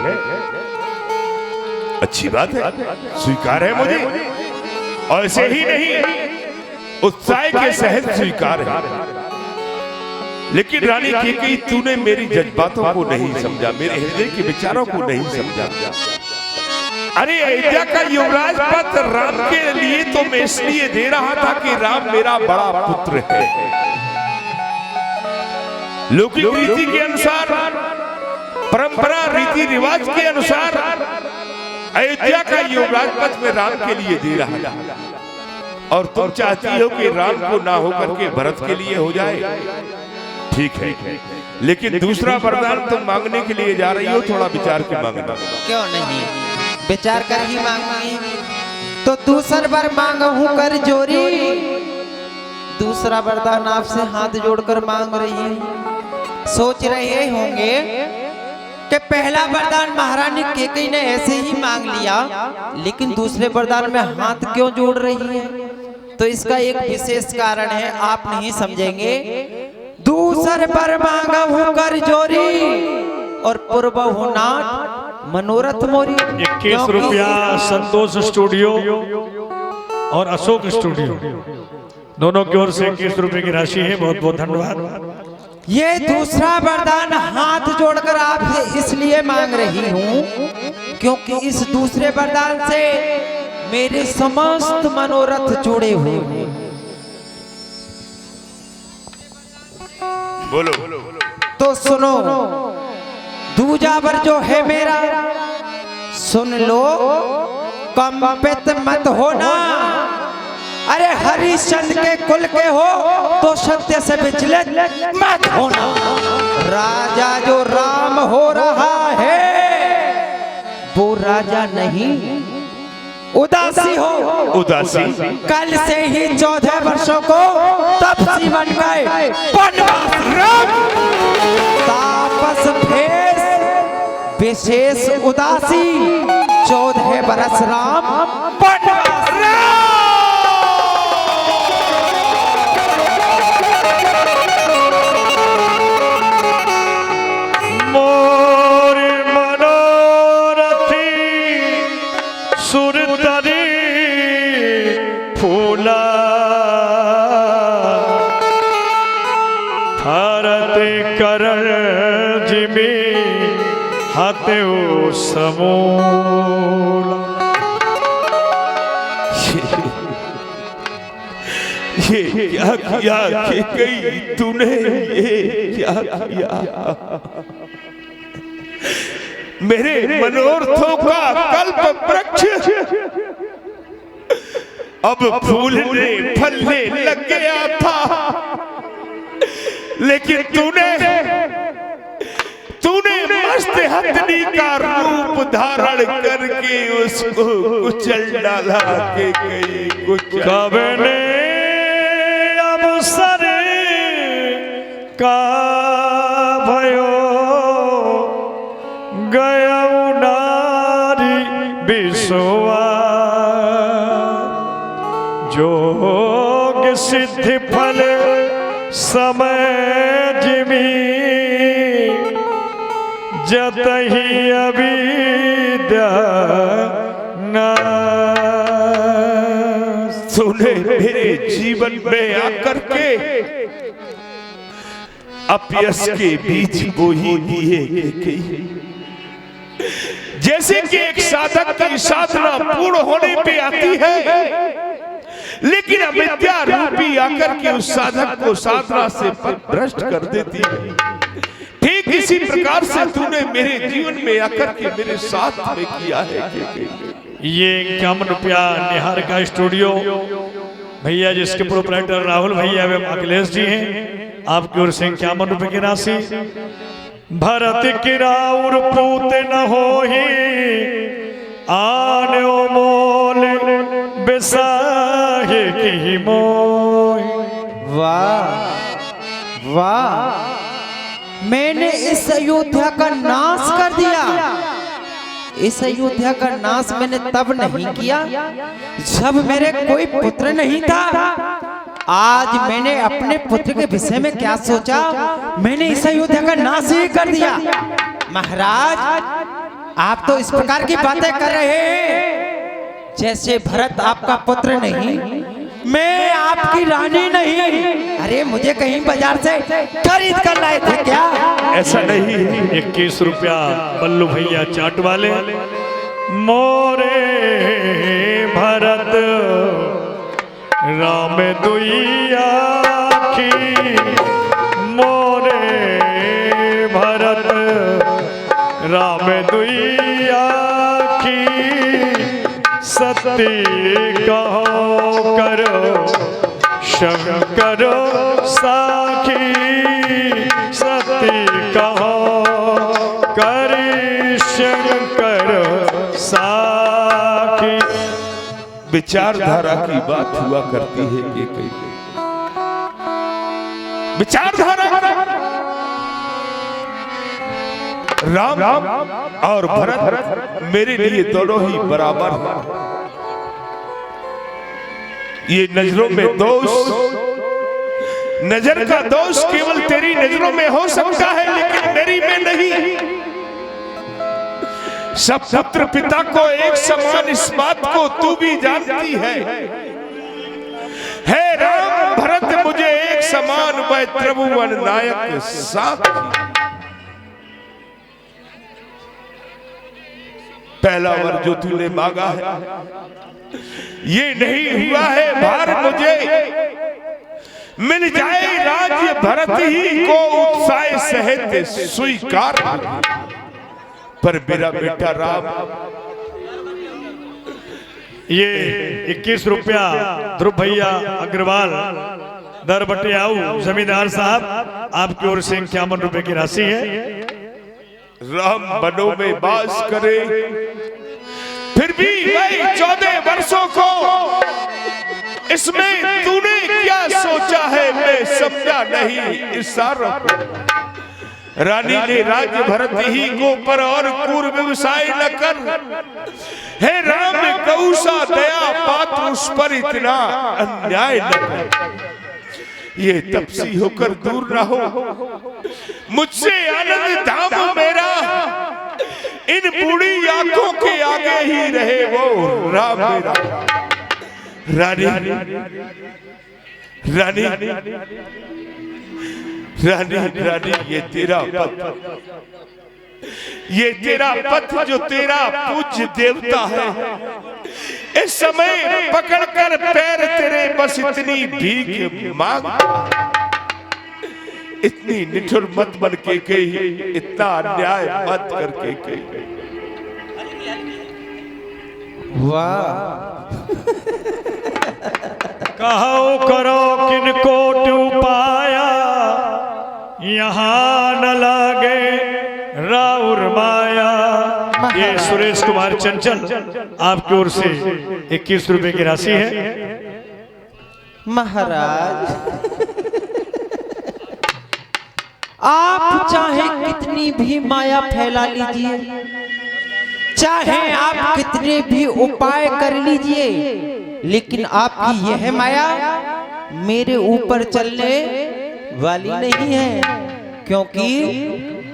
अच्छी बात है, स्वीकार है मुझे। ऐसे ही नहीं, उत्साह के सहित स्वीकार है। लेकिन रानी कैकेयी, तूने मेरी जज्बातों को नहीं समझा, मेरे हृदय के विचारों को नहीं समझा। अरे अयोध्या का युवराज पद राम के लिए तो मैं इसलिए दे रहा था कि राम मेरा बड़ा पुत्र है। लौकिक रीति के अनुसार, परंपरा रीति रिवाज के अनुसार अयोध्या का युवराज पद में राम के लिए दे रहा था, और तुम चाहती हो कि राम को ना होकर के भरत के लिए हो जाए। ठीक है, लेकिन दूसरा वरदान तुम मांगने के लिए जा रही हो, थोड़ा विचार के मांगना। क्यों नहीं, विचार कर ही मांगूंगी। तो दूसरा वर मांगू कर जोरी, दूसरा वरदान आपसे हाथ जोड़कर मांग रही है। सोच रहे होंगे कि पहला वरदान महारानी कैकेयी ने ऐसे ही मांग लिया, लेकिन दूसरे वरदान में हाथ क्यों जोड़ रही है? तो इसका एक विशेष कारण है, आप नहीं समझेंगे। दूसर पर मांगू कर जोरी और पूर्व हो नाट मनोरथ मोरी। 21 रुपया संतोष स्टूडियो और अशोक स्टूडियो, दोनों की ओर से 21 रुपए की राशि है, बहुत बहुत धन्यवाद। ये दूसरा वरदान हाथ जोड़कर आपसे इसलिए मांग रही हूँ क्योंकि इस दूसरे वरदान से मेरे समस्त मनोरथ जुड़े हुए हैं। बोलो। तो सुनो, दूजा वर जो है मेरा, सुन लो, कंपित मत होना। अरे हरिश्चंद्र के कुल के हो तो सत्य से विचलित मत होना। राजा जो राम हो रहा है वो राजा नहीं, उदासी हो। उदासी? कल से ही 14 वर्षों को तपसी बन गए, तापस भेष विशेष उदासी, 14 बरस राम वनवास। ये क्या किया कैकेयी, तूने ये क्या किया? मेरे मनोरथों का कल्प वृक्ष अब फूलने फलने लग गया था, लेकिन तूने मस्त हथनी का रूप धारण करके उसको कुचल डाला। कैकेयी कब ने अवसर का भयो गया नारी विश्वा, जोग सिद्धि फल समय जिमी, जतहि अविद्या तूने मेरे जीवन में आकर के अपयश के बीज बो ही दिए कैकेयी। जैसे कि एक साधक की साधना पूर्ण होने पे आती है, लेकिन अविद्या रूपी आकर के उस साधक को साधना से भ्रष्ट कर देती है। ठीक किसी प्रकार से तूने मेरे जीवन में आकर के मेरे साथ में किया है। ये 51 रुपया निहार का स्टूडियो भैया, जिसके प्रोपराइटर राहुल भैया एवं अखिलेश जी हैं, आपकी ओर से 51 रुपए की राशि। भरत की राउर पूत न होही आन्यो मोल बेसाहे की मोह। वाह वाह, मैंने इस अयोध्या का नाश कर दिया। इस अयोध्या का नाश मैंने तब नहीं किया जब मेरे कोई पुत्र नहीं था। आज मैंने अपने पुत्र के विषय में क्या सोचा, मैंने इस अयोध्या का नाश ही कर दिया। महाराज, आप तो इस प्रकार की बातें कर रहे हैं जैसे भरत आपका पुत्र नहीं, मैं आपकी रानी नहीं। अरे मुझे कहीं बाजार से खरीद कर लाए थे क्या? ऐसा नहीं। 21 रुपया बल्लू भैया चाट वाले। मोरे भरत राम दुइया की, मोरे भरत राम दुइया की, सती कहो करो शंकर साखी, सती कहो कर शंकर साखी। विचारधारा की बात हुआ करती है कि कई विचारधारा राम और भरत मेरे लिए दोनों ही बराबर हैं। ये नजरों में दोष, नजर का दोष केवल तेरी नजरों में हो सकता है, लेकिन मेरी में नहीं। सब पुत्र पिता को एक समान, इस बात को तू भी जानती है। हे राम भरत मुझे एक समान, मैं त्रिभुवन नायक साथ। पहला वर जो तूने मांगा है ये नहीं हुआ है। भार मुझे मिल जाए राज्य, भरत ही को उत्साह सहित स्वीकार, पर मेरा बेटा राम। ये 21 रुपया ध्रुव भैया अग्रवाल दर बटियाऊ जमींदार साहब, आपकी ओर से 51 रुपए की राशि है। राम बनों में वास करे, फिर भी मैं 14 वर्षों को इसमें तूने क्या सोचा है मैं समझा नहीं। इशारा रानी ने राज्य भरत ही को पर और क्रूर व्यवसाय न कर। हे राम गौसा दया पात्र उस पर इतना अन्याय न कर। ये तपसी होकर दूर रहो, मुझसे आनंद धाम मेरा इन बूढ़ी आंखों के आगे ही रहे वो राम मेरा। रानी रानी रानी रानी ये तेरा पथ, ये तेरा पथ जो तेरा पूज्य देवता है, इस समय पकड़कर पैर तेरे बस इतनी भीख मांग। इतनी निठुर मत बन के कही, इतना अन्याय मत करके कही। वाह, कहो करो किनको टू पाया, यहाँ न लागे राउर माया। ये सुरेश कुमार चंचल, आपकी ओर से 21 रुपए की राशि है। महाराज, आप चाहे कितनी भी माया फैला लीजिए, चाहे आप कितने भी उपाय कर लीजिए, लेकिन आपकी यह माया मेरे ऊपर चलने वाली नहीं है, क्योंकि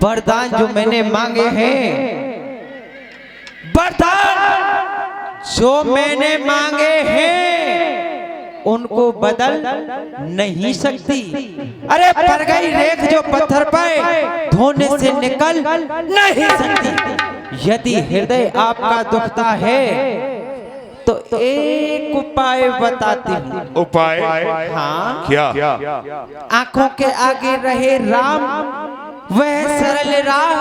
वरदान जो मैंने मांगे हैं, वरदान जो मैंने मांगे हैं, उनको बदल नहीं सकती। अरे पर गई रेख जो पत्थर पर धोने से निकल नहीं सकती। यदि हृदय आपका दुखता है तो एक उपाय बताती हूँ। उपाय? हाँ, क्या? आंखों के आगे रहे राम, वह सरल राह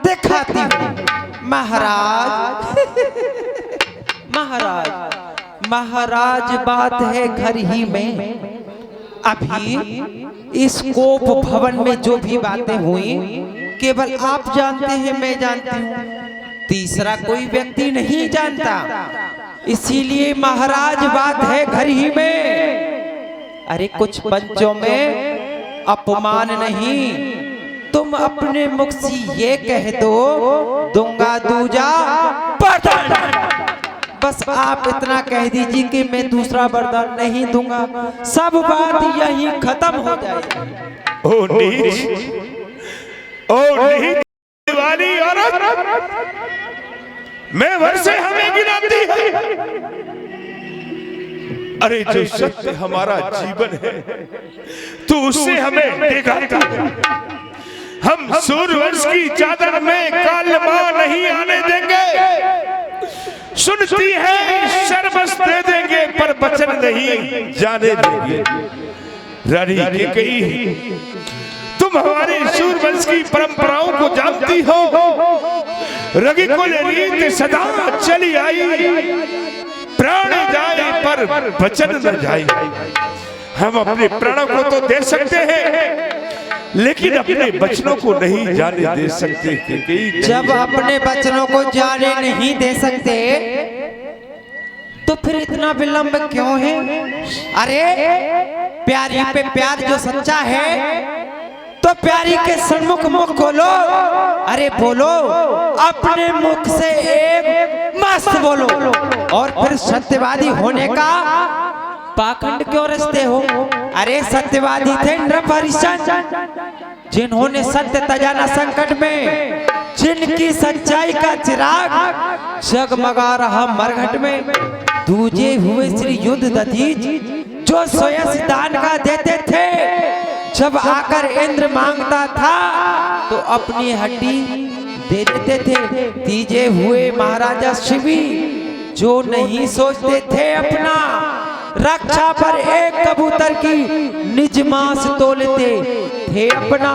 दिखाती हूँ। महाराज महाराज महाराज बात है घर ही में। अभी इस कोप भवन में जो भी बातें हुई केवल आप जानते हैं, मैं जानती हूँ, तीसरा कोई व्यक्ति नहीं जानता। इसीलिए महाराज बात है घर ही में। अरे कुछ पंचों में अपमान नहीं, तुम अपने मुख से ये कह दो दूंगा दूजा वरदान। बस आप इतना कह दीजिए कि मैं दूसरा वरदान नहीं दूंगा, सब बात यही खत्म हो जाएगी। ओ नीच, ओ नीच वाली औरत, मैं वर्षे हमें गिनाती है। अरे जो सत्य हमारा जीवन है तो उससे हमें दिखाता है। हम सूर्यवंश की चादर में कालमा नहीं आने देंगे। सुनती है शर्मस दे देंगे पर वचन नहीं जाने देंगे। रानी कैकेयी, तुम हमारे सूर्यवंश की परंपराओं को जानती हो। रघुकुल रीत सदा चली आई, प्राण जाए पर वचन न जाए। हम अपने प्राणों को तो दे सकते हैं लेकिन अपने वचनों को नहीं जाने दे सकते। जब अपने वचनों को जाने नहीं दे सकते तो फिर इतना विलंब क्यों है? अरे प्यारी पे प्यार जो सच्चा है तो प्यारी के सन्मुख मुख खोलो। अरे बोलो, अपने मुख से एक मस्त बोलो। और फिर सत्यवादी होने का पाखंड क्यों रचते हो? अरे सत्यवादी थे नृप हरिश्चंद्र, जिन्होंने सत्य तजाना संकट में, जिनकी सच्चाई का चिराग जगमगा रहा मरघट में। दूजे हुए श्री युद्ध दधीच, जो स्वयं दान का देते थे। जब आकर इंद्र मांगता था तो अपनी हड्डी दे देते थे। तीजे हुए महाराजा शिवी, जो नहीं सोचते थे अपना रक्षा पर एक कबूतर की निज मांस तोलते थे अपना।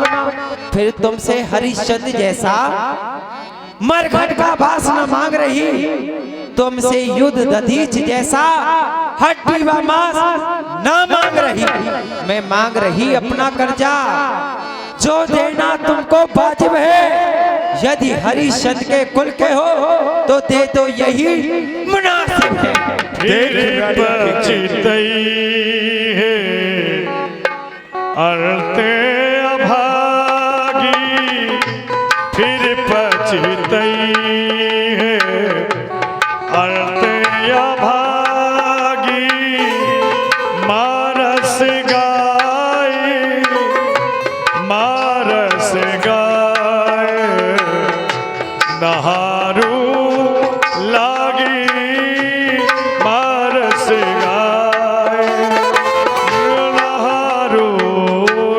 फिर तुमसे हरिश्चंद्र जैसा मरघट का वासना मांग रही, तुमसे युद्ध दधीच जैसा हड्डी व मांस ना मांग रही। मैं मांग रही अपना कर्जा, जो देना तुमको वाजिब है। यदि हरिश्चंद्र के कुल के हो तो दे दो, यही मुनासिब है। अरते अभागी फिर पछतई है। अरते अभागी मारस गाय, मारस गाय नहारू लागी, मारस गाय नहारू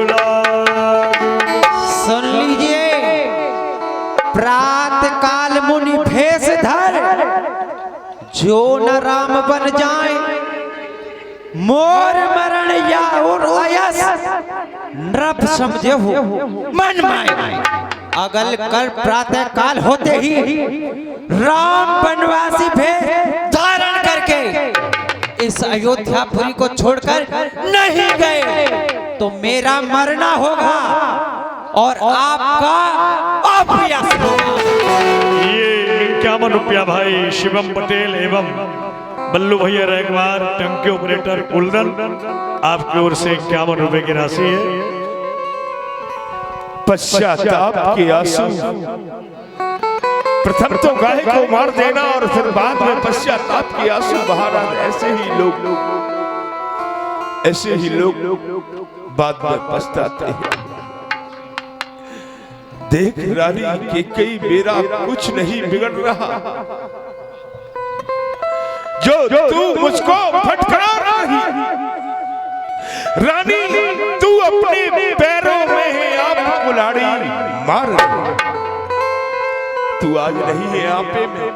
लागी। सुन लीजिए, प्रात काल मुनि भेष धर, जो न राम बन जाए, मोर मरण या और अयस नृप समझे हो मन माए। अगल कर प्रातः काल होते ही राम वनवासी भेष धारण करके इस अयोध्यापुरी को छोड़कर नहीं गए तो मेरा मरना होगा और आपका अपयश होगा। ये 51 रुपया भाई शिवम पटेल एवं बल्लू भैया रैगवार टंकी ऑपरेटर उल्दन, आपकी ओर से 51 रुपए की राशि है। पश्चाताप के आंसू, प्रथम तो गाय को मार देना और फिर बाद में पश्चाताप के आंसू बहाना। ऐसे ही लोग बाद में पछताते हैं। देख रानी कैकेयी, मेरा कुछ नहीं बिगड़ रहा। जो तू मुझको फटका रही रानी, तू अपने पैरों में है आप कुल्हाड़ी मार। तू आज नहीं है आपे में,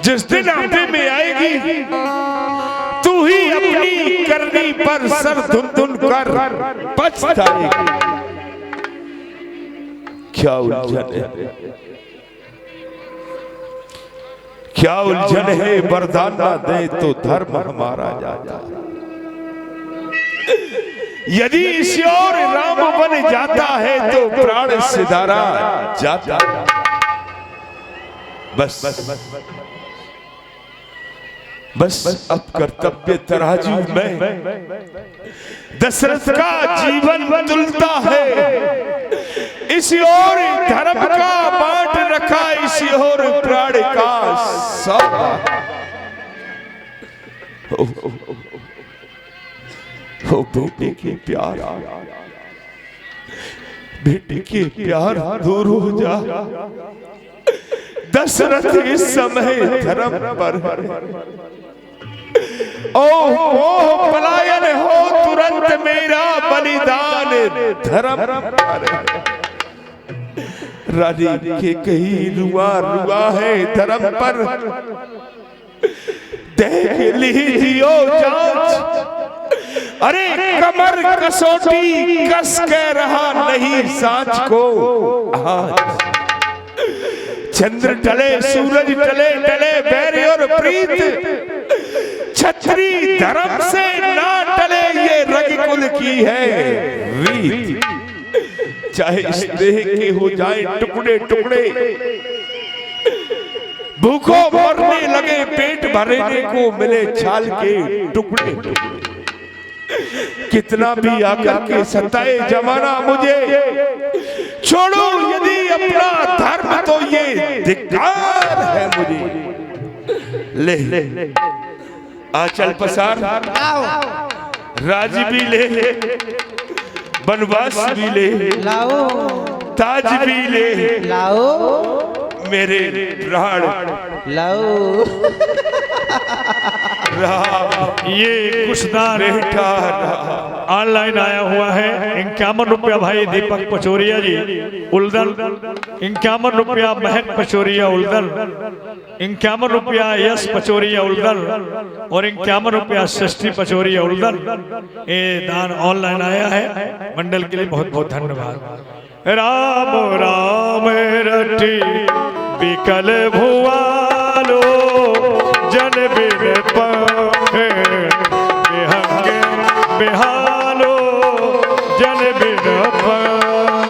जिस दिन आपे में आएगी तू ही अपनी करनी पर सर धुन धुन कर पछताएगी। क्या उलझन है, क्या उलझन है, वरदान ना दे तो धर्म हमारा जाता। यदि इस ओर राम बन जाता है तो प्राण सिधारा जाता। बस बस अब कर्तव्य तराजू में दशरथ का जीवन तुलता है। इस ओर धर्म का बांट रखा, इस ओर प्राण का सौदा। ओ बेटे के प्यार, बेटे के प्यार दूर हो जा। दशरथ इस समय धर्म पर ओ पलायन हो तुरंत मेरा बलिदान धर्म पर। रानी के कहीं रुआ रुआ है धर्म पर, देख लीजियो जांच। अरे कमर कसौटी कस के रहा नहीं सांच को आज। चंद्र टले सूरज टले टले बैर और प्रीत, छतरी धर्म से ना टले ये रंगकुल की है रीत। चाहे इस देह के हो जाए टुकड़े टुकड़े, भूखों मरने लगे पेट भरने को मिले छाल के टुकड़े टुकड़े। कितना भी आकर के सताए जमाना मुझे, छोड़ो यदि अपना धर्म तो ये धिक्कार है मुझे। ले आंचल पसार, राज भी ले, बनवास भी ले, लाओ ताज भी ले, लाओ मेरे प्राण लाओ। ये कुछ दान ऑनलाइन आया हुआ है। 51 रुपया भाई दीपक पचोरिया जी उल्दल, 51 रुपया महक पचोरिया उल्दल, 51 रुपया यश पचोरिया उल्दल और 51 रुपया षष्ठी पचोरिया उल्दल। ये दान ऑनलाइन आया है, मंडल के लिए बहुत बहुत धन्यवाद। राम राम रटी बिकल भुआलो जन बिन